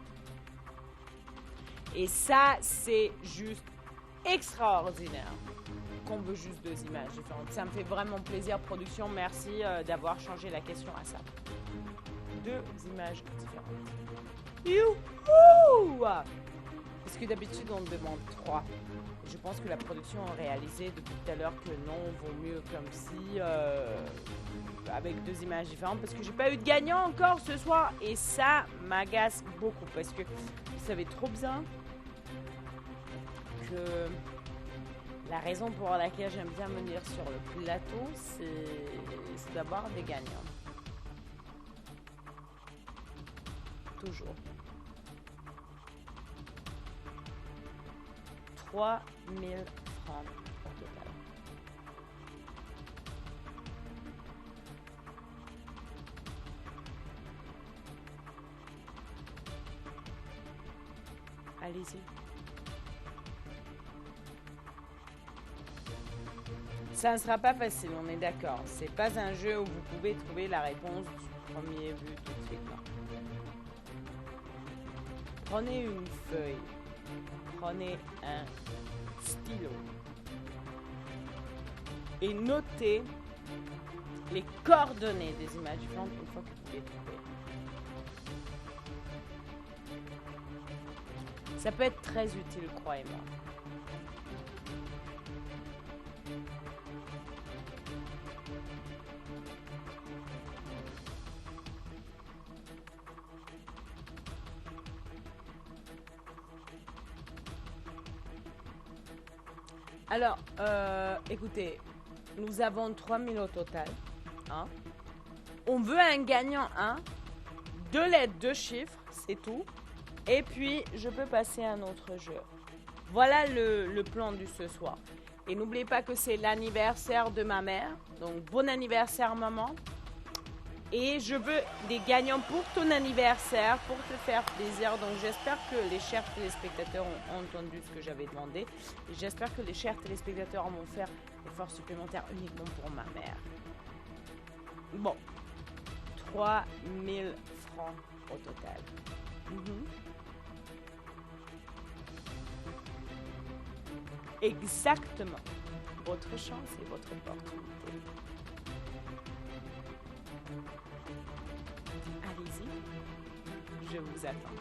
Et ça, c'est juste extraordinaire qu'on veut juste deux images différentes. Ça me fait vraiment plaisir, production. Merci d'avoir changé la question à ça. Deux images différentes. Youhou! Parce que d'habitude, on demande 3. Je pense que la production a réalisé depuis tout à l'heure que non, vaut mieux comme si, avec deux images différentes, parce que j'ai pas eu de gagnant encore ce soir, et ça m'agace beaucoup, parce que vous savez trop bien que la raison pour laquelle j'aime bien venir sur le plateau, c'est d'avoir des gagnants. Toujours. 3 000 francs au total. Allez-y. Ça ne sera pas facile, on est d'accord. C'est pas un jeu où vous pouvez trouver la réponse du premier vue tout de suite. Non. Prenez une feuille. Prenez un stylo. Et notez les coordonnées des images différentes une fois que vous les trouvez. Ça peut être très utile, croyez-moi. Alors, écoutez, nous avons 3000 au total. Hein. On veut un gagnant 1, 2 lettres, 2 chiffres, c'est tout. Et puis, je peux passer à un autre jeu. Voilà le plan du ce soir. Et n'oubliez pas que c'est l'anniversaire de ma mère. Donc, bon anniversaire, maman. Et je veux des gagnants pour ton anniversaire, pour te faire plaisir. Donc, j'espère que les chers téléspectateurs ont entendu ce que j'avais demandé. Et j'espère que les chers téléspectateurs vont faire des efforts supplémentaires uniquement pour ma mère. Bon. 3000 francs au total. Exactement. Votre chance et votre opportunité. Allez-y. Je vous attends.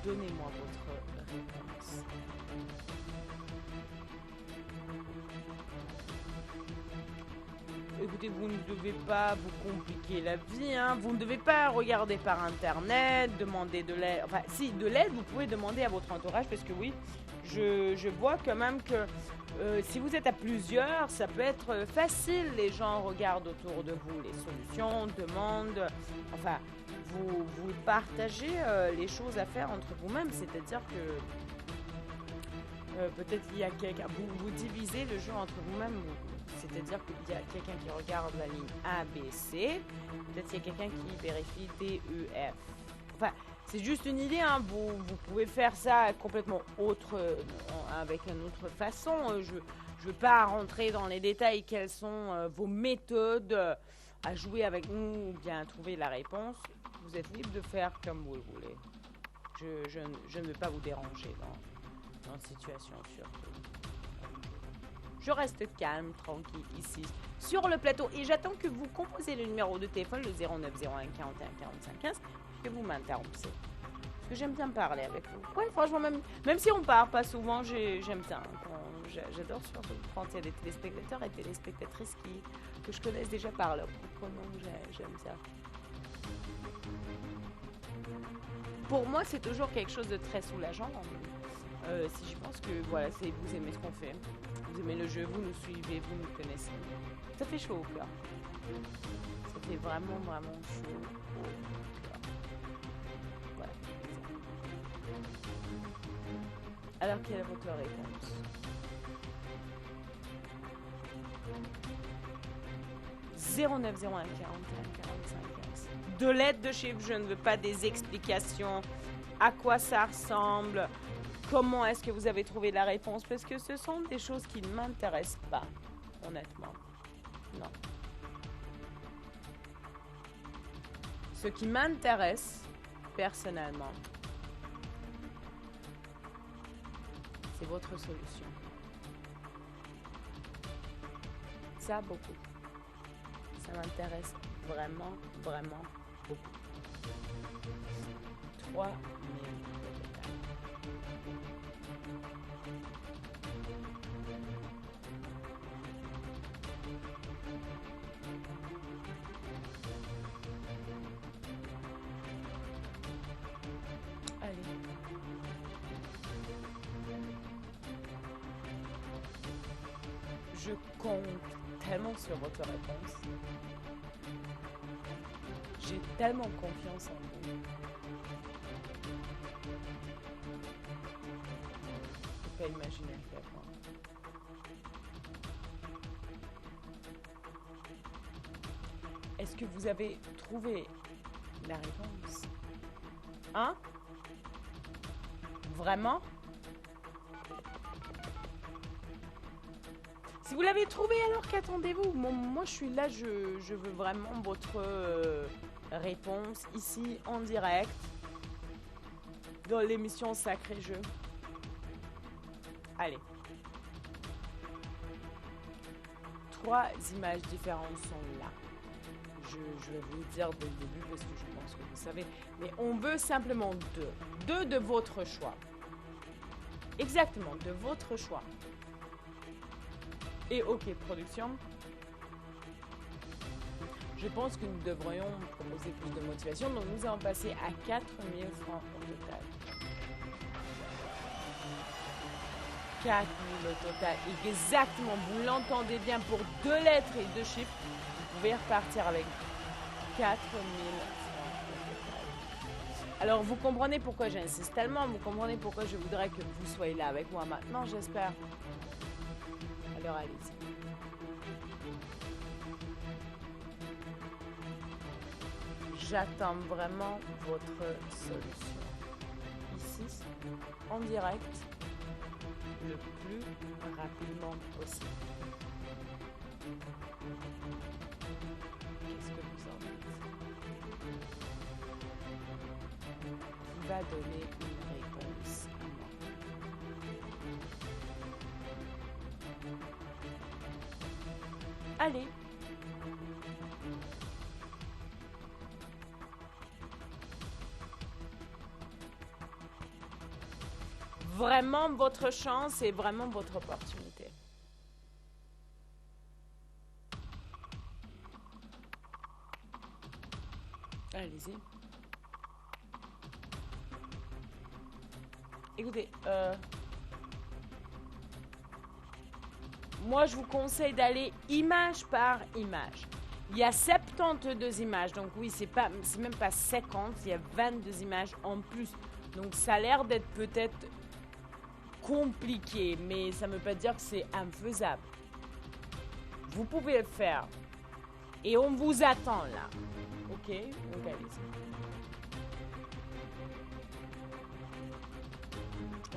Donnez-moi votre réponse. Écoutez, vous ne devez pas vous compliquer la vie, hein. Vous ne devez pas regarder par internet, demander de l'aide. Enfin, si, de l'aide, vous pouvez demander à votre entourage, parce que oui, je vois quand même que si vous êtes à plusieurs, ça peut être facile. Les gens regardent autour de vous les solutions, demandent. Enfin, vous partagez les choses à faire entre vous-mêmes, c'est-à-dire que peut-être il y a quelqu'un. Vous divisez le jeu entre vous-mêmes. C'est-à-dire qu'il y a quelqu'un qui regarde la ligne A, B, C. Peut-être qu'il y a quelqu'un qui vérifie D, E, F. Enfin, c'est juste une idée, hein. Vous pouvez faire ça complètement autre, avec une autre façon. Je ne veux pas rentrer dans les détails. Quelles sont vos méthodes à jouer avec nous ou bien à trouver la réponse. Vous êtes libre de faire comme vous le voulez. Je ne veux pas vous déranger dans cette situation surtout. Je reste calme, tranquille ici sur le plateau et j'attends que vous composez le numéro de téléphone, le 0901 41 45 15, que vous m'interrompez. Parce que j'aime bien parler avec vous. Ouais, franchement, même si on part pas souvent, j'aime bien. J'adore surtout quand il y a des téléspectateurs et téléspectatrices que je connaisse déjà par leur propre nom. J'aime ça. Pour moi, c'est toujours quelque chose de très soulageant. Si je pense que voilà, vous aimez ce qu'on fait. Vous aimez le jeu, vous nous suivez, vous nous connaissez. Ça fait chaud au cœur. Ça fait vraiment, vraiment chaud au cœur. Voilà. Alors, quelle est votre réponse? « 0901 41 45 15. De l'aide de chiffres, je ne veux pas des explications. À quoi ça ressemble? Comment est-ce que vous avez trouvé la réponse? Parce que ce sont des choses qui ne m'intéressent pas, honnêtement. Non. Ce qui m'intéresse, personnellement, c'est votre solution. Ça, beaucoup. Ça m'intéresse vraiment, vraiment beaucoup. 3 000. Allez. Je compte tellement sur votre réponse. J'ai tellement confiance en vous. Je peux pas imaginer le faire. Est-ce que vous avez trouvé la réponse? Hein? Vraiment? Si vous l'avez trouvé, alors qu'attendez-vous? Moi, je suis là, je veux vraiment votre réponse ici, en direct, dans l'émission Sacré Jeu. Allez. 3 images différentes sont là. Je vais vous dire dès le début parce que je pense que vous savez. Mais on veut simplement 2. 2 de votre choix. Exactement, de votre choix. Et OK, production. Je pense que nous devrions proposer plus de motivation. Donc nous allons passer à 4 000 francs au total. 4 000 au total. Exactement, vous l'entendez bien, pour 2 lettres et 2 chiffres. Vous pouvez repartir avec 4 000 francs au total. Alors, vous comprenez pourquoi j'insiste tellement. Vous comprenez pourquoi je voudrais que vous soyez là avec moi maintenant, j'espère. Alors, allez-y. J'attends vraiment votre solution. Ici, en direct, le plus rapidement possible. Qu'est-ce que vous en dites? Qui va donner une réponse à moi? Allez. Vraiment votre chance et vraiment votre opportunité. Allez-y. Écoutez, moi je vous conseille d'aller image par image. Il y a 72 images, donc oui, c'est même pas 50, il y a 22 images en plus. Donc ça a l'air d'être peut-être compliqué, mais ça ne veut pas dire que c'est infaisable. Vous pouvez le faire. Et on vous attend là. Ok? Donc allez-y.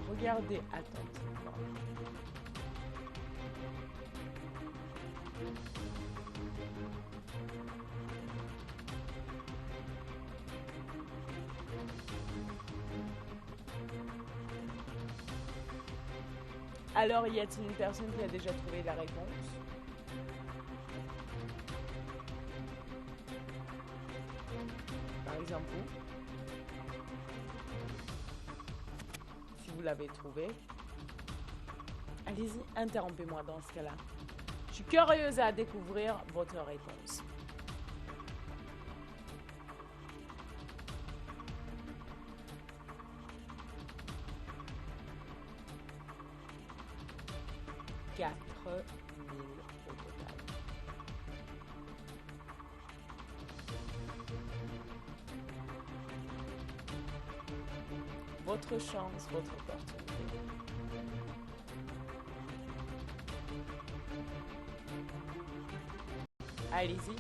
Regardez attentivement. Alors, y a-t-il une personne qui a déjà trouvé la réponse? Par exemple, vous? Si vous l'avez trouvé, allez-y, interrompez-moi dans ce cas-là. Je suis curieuse à découvrir votre réponse. « 4 000 au total. Votre chance, votre opportunité. Allez-y.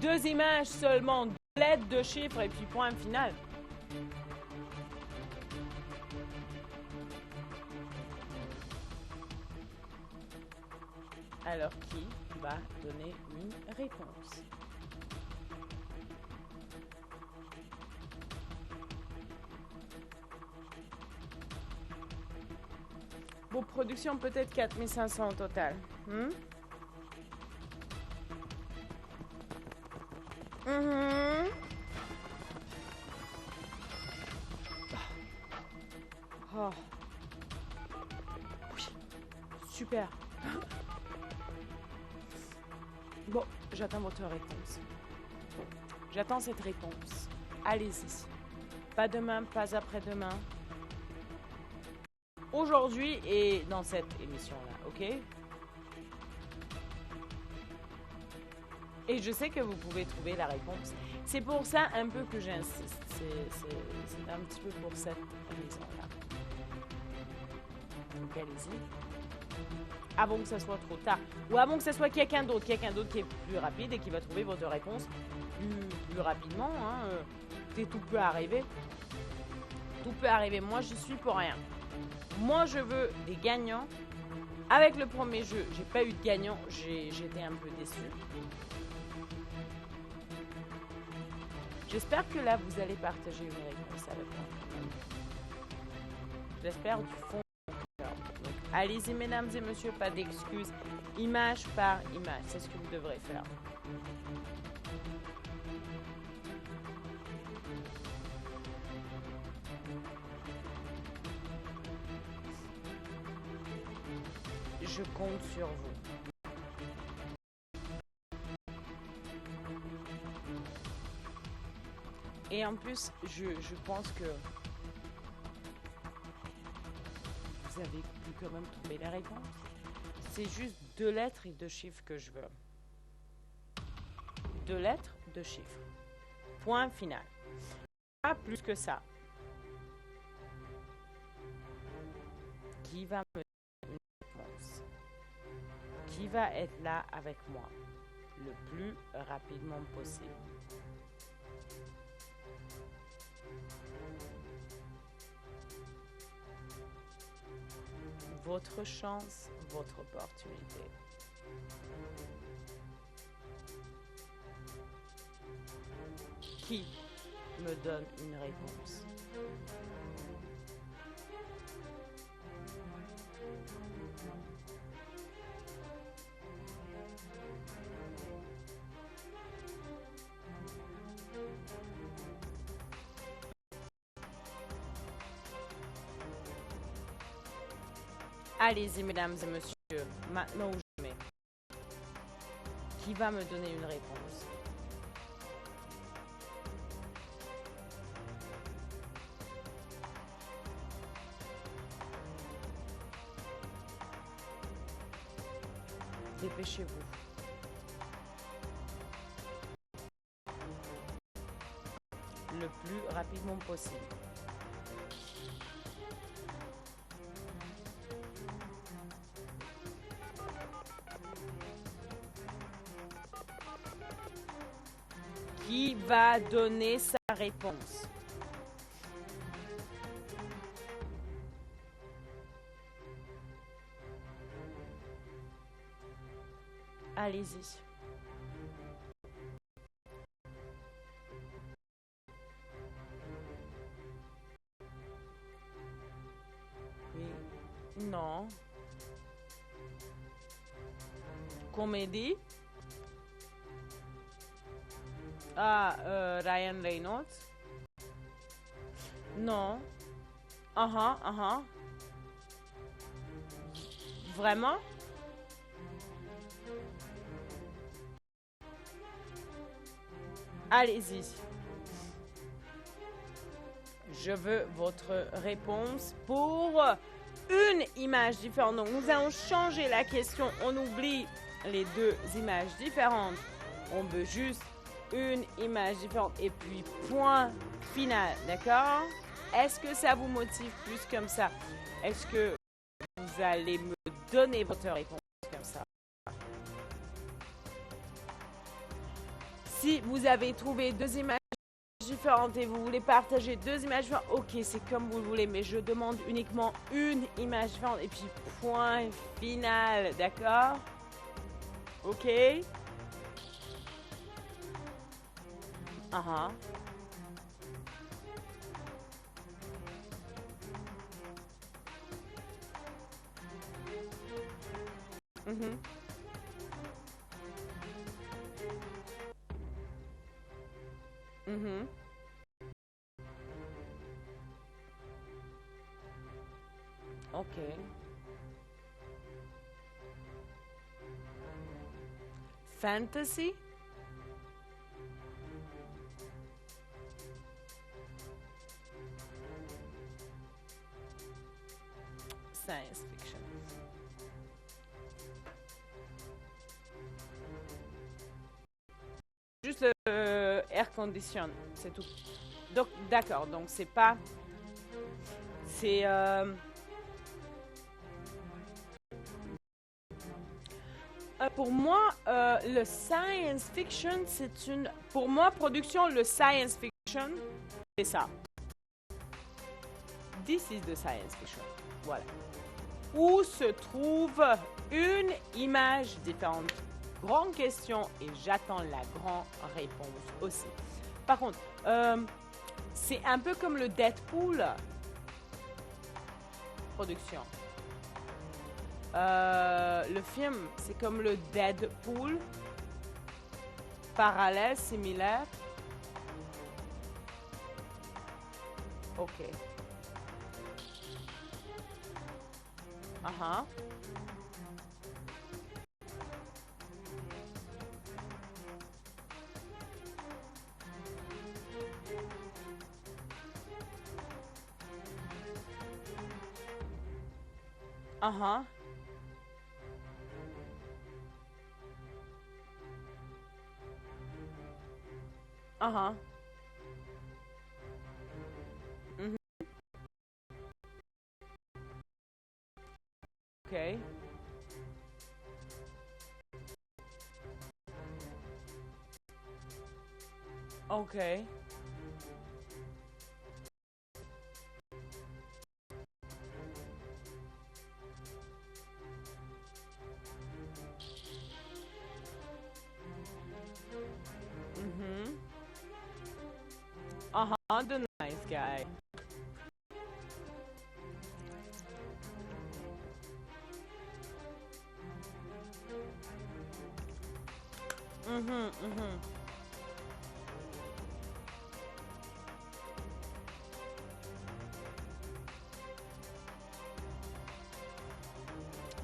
Deux images seulement, 2 lettres, 2 chiffres et puis point final. Alors, qui va donner une réponse? Vos productions, peut-être 4 500 au total. Oh. Oui. Super. Bon, j'attends votre réponse. J'attends cette réponse. Allez-y. Pas demain, pas après-demain. Aujourd'hui et dans cette émission-là, ok? Et je sais que vous pouvez trouver la réponse. C'est pour ça un peu que j'insiste. C'est un petit peu pour cette raison-là. Donc allez-y. Avant que ça soit trop tard. Ou avant que ça soit quelqu'un d'autre qui est plus rapide et qui va trouver votre réponse plus rapidement. Hein. Tout peut arriver. Tout peut arriver. Moi, j'y suis pour rien. Moi, je veux des gagnants. Avec le premier jeu, j'ai pas eu de gagnant. J'étais un peu déçue. J'espère que là, vous allez partager une réponse avec moi. J'espère du fond de mon cœur. Donc, allez-y, mesdames et messieurs, pas d'excuses. Image par image, c'est ce que vous devrez faire. Je compte sur vous. Et en plus, je pense que vous avez pu quand même trouver les réponses. C'est juste 2 lettres et 2 chiffres que je veux. 2 lettres, 2 chiffres. Point final. Pas plus que ça. Qui va me donner une réponse? Qui va être là avec moi le plus rapidement possible? Votre chance, votre opportunité. Qui me donne une réponse? Allez-y, mesdames et messieurs, maintenant ou jamais. Qui va me donner une réponse? Dépêchez-vous. Le plus rapidement possible. Qui va donner sa réponse? Allez-y. Oui. Non. Comédie. Ah, Ryan Reynolds. Non. Vraiment? Allez-y. Je veux votre réponse pour une image différente. Donc, nous allons changer la question. On oublie les 2 images différentes. On veut juste une image différente. Et puis, point final. D'accord? Est-ce que ça vous motive plus comme ça? Est-ce que vous allez me donner votre réponse comme ça? Si vous avez trouvé 2 images différentes et vous voulez partager 2 images différentes, ok, c'est comme vous le voulez, mais je demande uniquement une image différente et puis point final, d'accord? Ok? Mhm. Mhm. Ok. Fantasy? Science fiction. air condition, c'est tout. Donc, d'accord, donc c'est pas... C'est... pour moi, le science fiction, c'est une... Pour moi, production, le science fiction, c'est ça. This is the science fiction. Voilà. Où se trouve une image différente. Grande question et j'attends la grande réponse aussi. Par contre, c'est un peu comme le Deadpool. Production. Le film, c'est comme le Deadpool. Parallèle, similaire. Ok. Uh-huh. Uh-huh. Uh-huh. Mhm. Okay. Okay. Mm-hmm. Uh-huh, the nice guy. Mm-hmm, mm-hmm.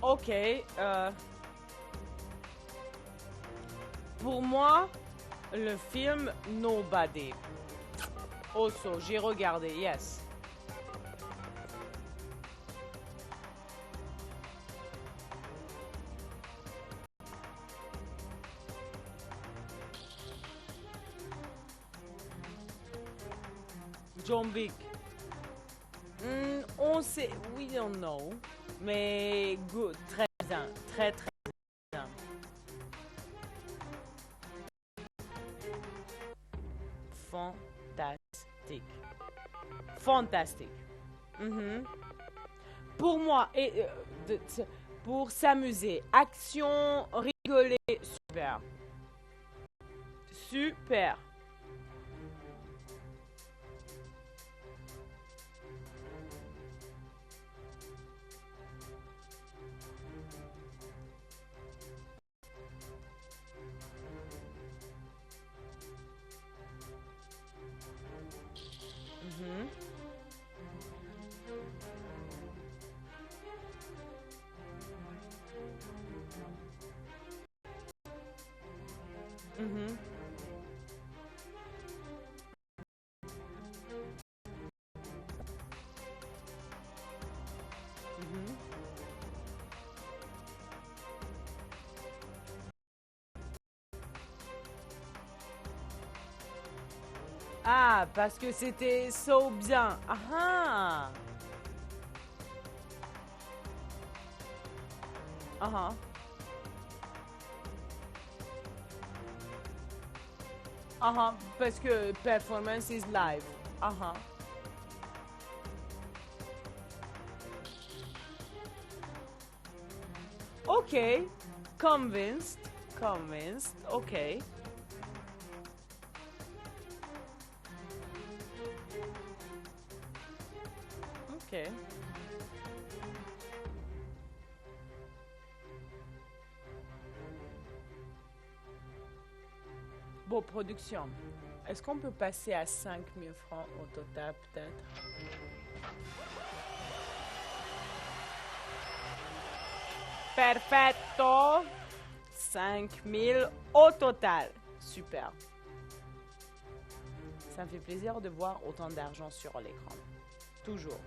Ok. Pour moi, le film Nobody. Also, j'ai regardé, yes. John Wick. On sait, we don't know. Mais good, très bien, très très bien. Fantastique. Fantastique. Mhm. Pour moi, et pour s'amuser, action, rigoler, super. Super. Mhm. Mhm. Mhm. Ah, parce que c'était so bien. Ah ah. Ah ah. Ah ah. Parce que performance is live. Ah ah. Ok. Convinced. Convinced. Ok. Ok. Bon, production. Est-ce qu'on peut passer à 5 000 francs au total, peut-être? Perfetto. 5 000 au total. Super. Ça me fait plaisir de voir autant d'argent sur l'écran. Toujours.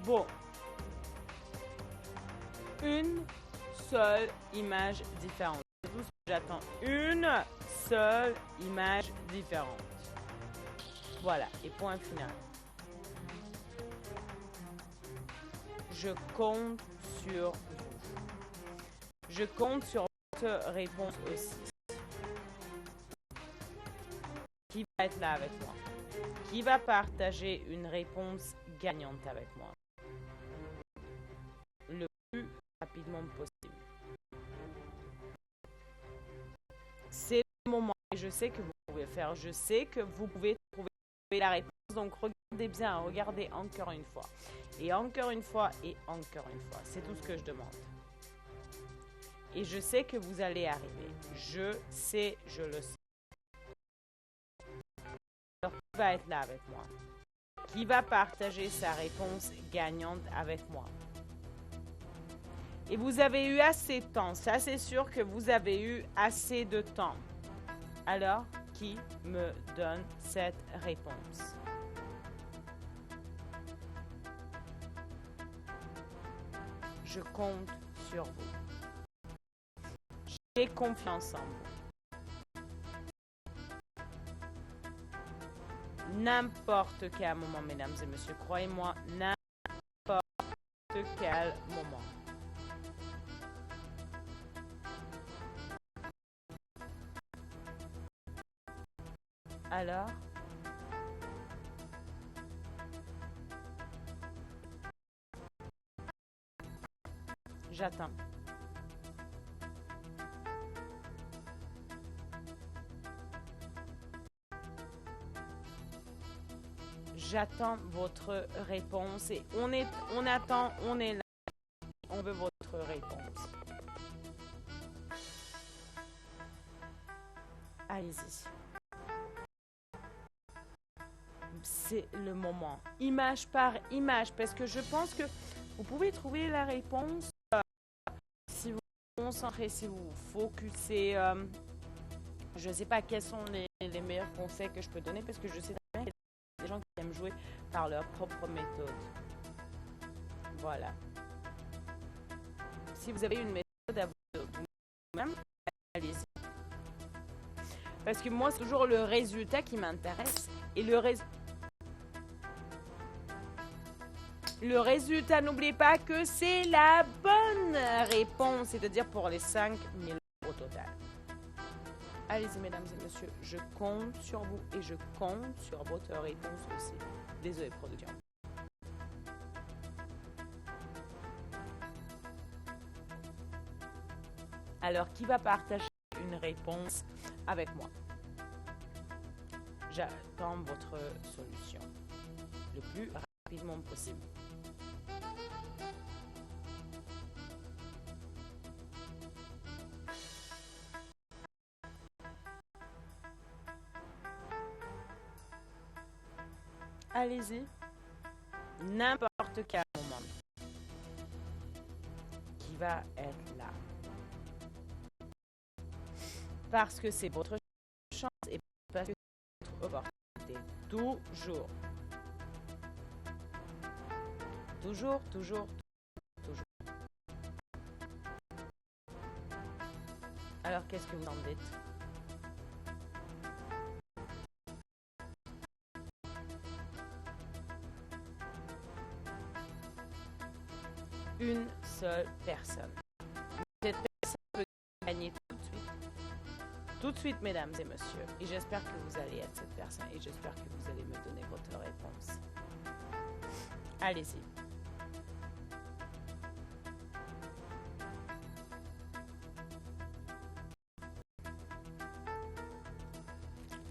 Bon. Une seule image différente. C'est tout ce que j'attends. Une seule image différente. Voilà. Et point final. Je compte sur vous. Je compte sur votre réponse aussi. Qui va être là avec moi? Qui va partager une réponse gagnante avec moi? Le plus rapidement possible. C'est le moment et je sais que vous pouvez faire. Je sais que vous pouvez trouver la réponse. Donc regardez bien, regardez encore une fois. Et encore une fois et encore une fois. C'est tout ce que je demande. Et je sais que vous allez arriver. Je sais, je le sais. Alors, qui va être là avec moi? Qui va partager sa réponse gagnante avec moi? Et vous avez eu assez de temps. Ça, c'est sûr que vous avez eu assez de temps. Alors, qui me donne cette réponse? Je compte sur vous. J'ai confiance en vous. N'importe quel moment, mesdames et messieurs, croyez-moi, n'importe quel moment. Alors, j'attends. J'attends votre réponse et on attend, on est là. On veut votre réponse. Allez-y. C'est le moment. Image par image, parce que je pense que vous pouvez trouver la réponse si vous vous concentrez, si vous vous focussez. Je ne sais pas quels sont les meilleurs conseils que je peux donner, parce que je sais très bien qu'il y a des gens qui aiment jouer par leur propre méthode. Voilà. Si vous avez une méthode à vous-même, allez-y. Parce que moi, c'est toujours le résultat qui m'intéresse. Et le résultat, n'oubliez pas que c'est la bonne réponse, c'est-à-dire pour les 5 000 € au total. Allez-y, mesdames et messieurs, je compte sur vous et je compte sur votre réponse aussi. Désolé, production. Alors, qui va partager une réponse avec moi? J'attends votre solution le plus rapidement possible. Allez-y. N'importe quel moment qui va être là. Parce que c'est votre chance et parce que c'est votre opportunité. Toujours. Toujours, toujours, toujours. Alors, qu'est-ce que vous en dites? Une seule personne. Cette personne peut gagner tout de suite. Tout de suite, mesdames et messieurs. Et j'espère que vous allez être cette personne. Et j'espère que vous allez me donner votre réponse. Allez-y.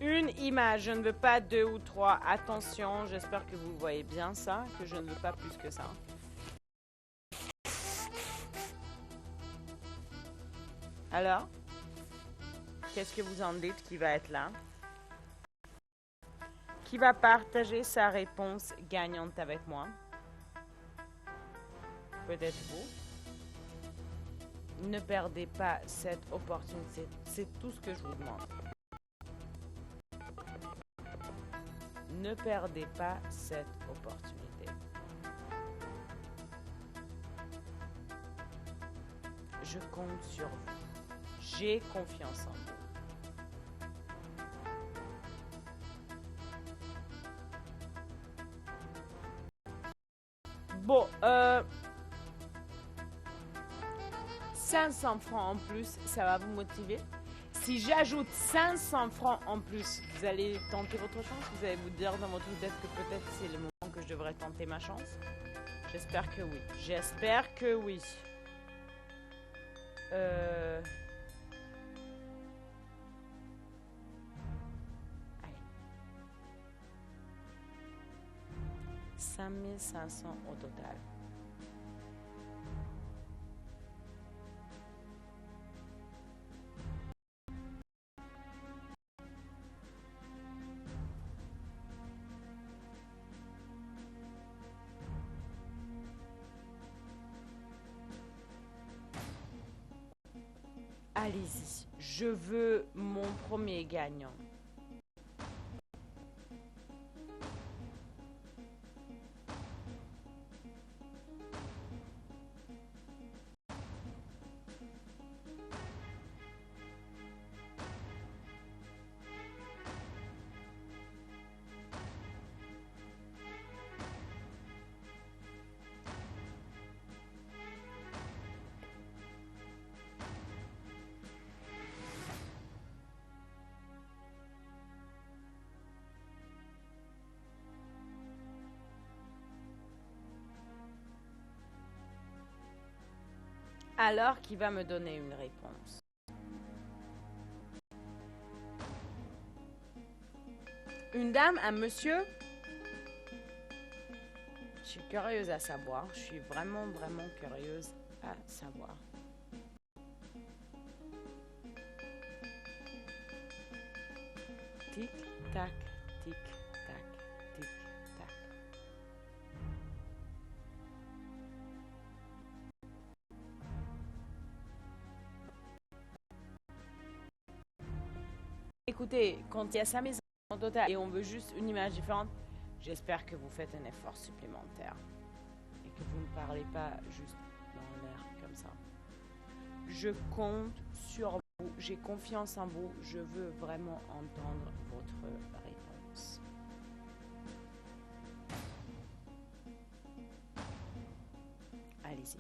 Une image, je ne veux pas 2 ou 3. Attention, j'espère que vous voyez bien ça, que je ne veux pas plus que ça. Alors, qu'est-ce que vous en dites qui va être là? Qui va partager sa réponse gagnante avec moi? Peut-être vous. Ne perdez pas cette opportunité. C'est tout ce que je vous demande. Ne perdez pas cette opportunité. Je compte sur vous. J'ai confiance en vous. Bon, 500 francs en plus, ça va vous motiver. Si j'ajoute 500 francs en plus, vous allez tenter votre chance. Vous allez vous dire dans votre tête que peut-être c'est le moment que je devrais tenter ma chance. J'espère que oui. J'espère que oui. Allez. 5500 au total. Allez-y, je veux mon premier gagnant. Alors, qui va me donner une réponse? Une dame, un monsieur? Je suis curieuse à savoir. Je suis vraiment, vraiment curieuse à savoir. Tic, tac, tic, tac, tic, tac. Écoutez, quand il y a 5 maisons en total et on veut juste une image différente, j'espère que vous faites un effort supplémentaire et que vous ne parlez pas juste dans l'air comme ça. Je compte sur vous, j'ai confiance en vous, je veux vraiment entendre votre réponse. Allez-y.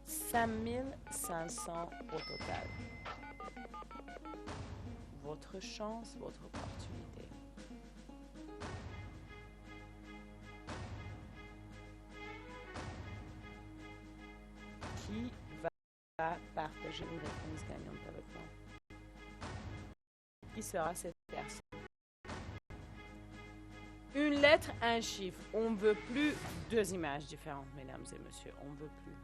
5500 au total. Votre chance, votre opportunité. Qui va partager une réponse gagnante avec moi? Qui sera cette personne? Une lettre, un chiffre. On ne veut plus 2 images différentes, mesdames et messieurs. On ne veut plus.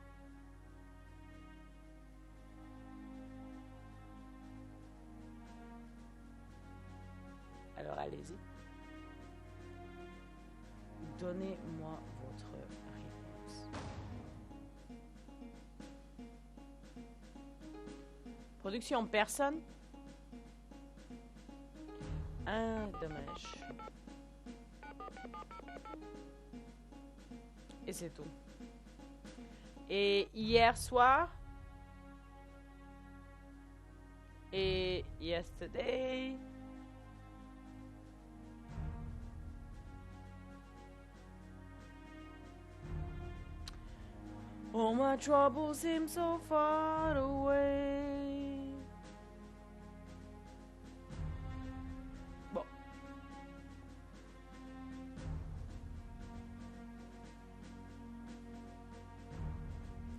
Alors allez-y. Donnez-moi votre réponse. Production, personne? Ah, dommage. Et c'est tout. Et hier soir? Et yesterday? All my troubles seem so far away. Bon.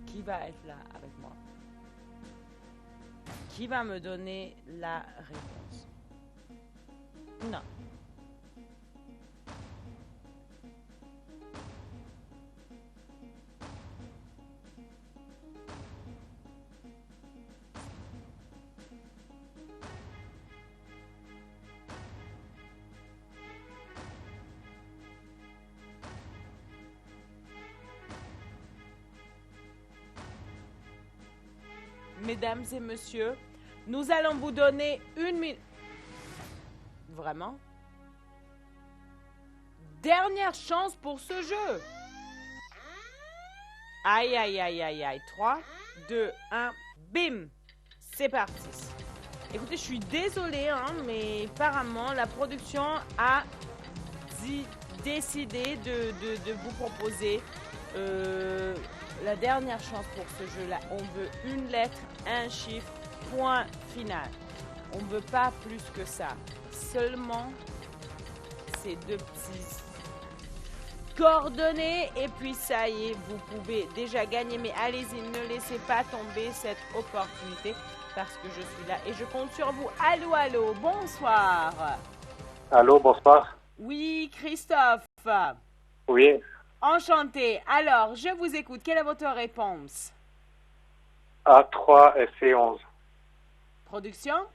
Qui va être là avec moi? Qui va me donner la réponse? Non. Mesdames et messieurs, nous allons vous donner 1 minute. Vraiment? Dernière chance pour ce jeu. Aïe, aïe, aïe, aïe, aïe. 3, 2, 1, bim. C'est parti. Écoutez, je suis désolée, hein, mais apparemment, la production a décidé de vous proposer la dernière chance pour ce jeu-là. On veut une lettre, un chiffre, point final. On ne veut pas plus que ça. Seulement ces deux petits coordonnées et puis ça y est, vous pouvez déjà gagner. Mais allez-y, ne laissez pas tomber cette opportunité parce que je suis là et je compte sur vous. Allô, allô, bonsoir. Allô, bonsoir. Oui, Christophe. Oui, Enchanté. Alors, je vous écoute. Quelle est votre réponse? A3 FC11. Production?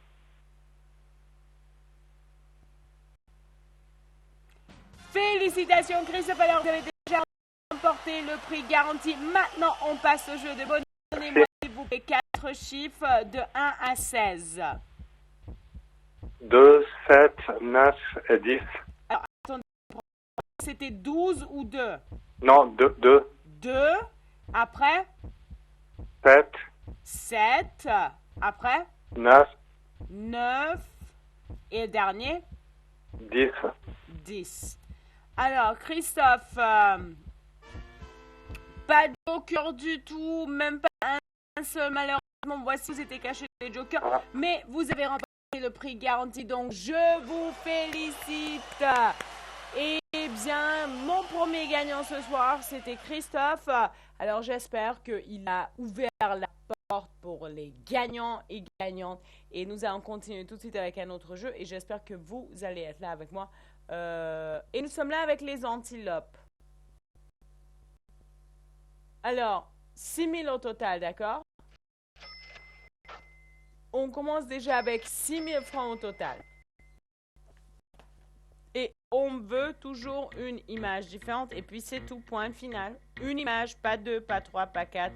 Félicitations, Christophe. Alors, vous avez déjà remporté le prix garanti. Maintenant, on passe au jeu de bonne. Donnez-moi, s'il vous plaît, 4 chiffres de 1 à 16. 2, 7, 9 et 10. Alors, attendez, c'était 12 ou 2? Non, 2, 2, 2. Après? 7, 7. Après? 9, 9. Et le dernier? 10. 10. Alors, Christophe, pas de joker du tout, même pas un seul, malheureusement. Voici, vous étiez caché les jokers, Ah. mais vous avez remporté le prix garanti, donc je vous félicite. Et bien, mon premier gagnant ce soir, c'était Christophe. Alors, j'espère qu'il a ouvert la porte pour les gagnants et gagnantes. Et nous allons continuer tout de suite avec un autre jeu. Et j'espère que vous allez être là avec moi. Et nous sommes là avec les antilopes. Alors, 6 000 au total, d'accord? On commence déjà avec 6 000 francs au total. Et on veut toujours une image différente. Et puis c'est tout, point final. Une image, pas 2, pas 3, pas 4,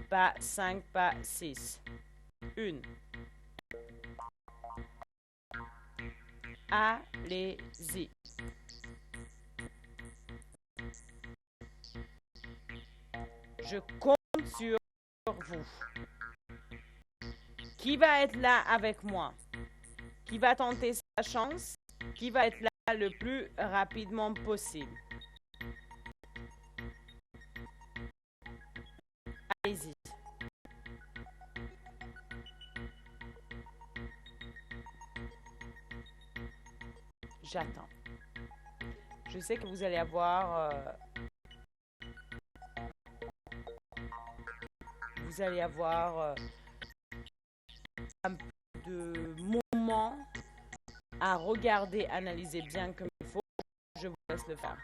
pas 5, pas 6. Une. Allez-y. Je compte sur vous. Qui va être là avec moi? Qui va tenter sa chance? Qui va être là le plus rapidement possible? Allez-y. J'attends. Je sais que vous allez avoir... un peu de moments à regarder, analyser bien comme il faut. Je vous laisse le faire.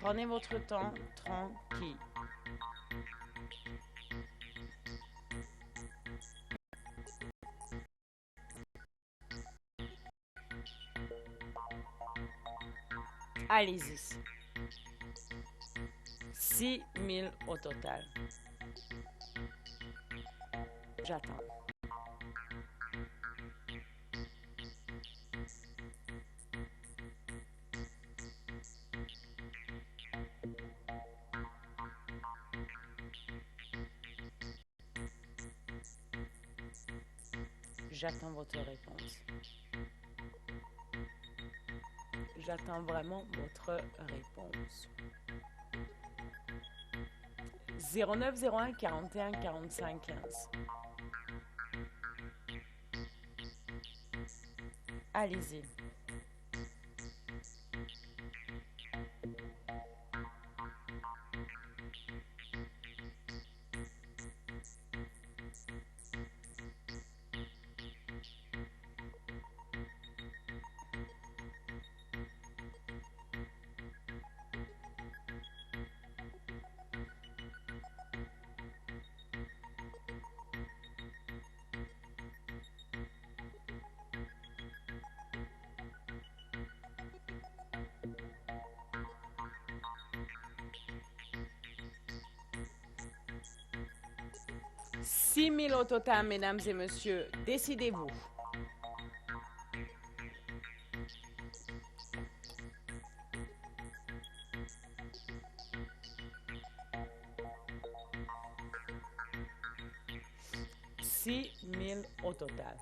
Prenez votre temps tranquille. Allez-y. 6 000 au total. J'attends. J'attends votre réponse. J'attends vraiment votre réponse. 09 01 41 45 15. Allez-y. 6 000 au total, mesdames et messieurs. Décidez-vous. $6 000 au total.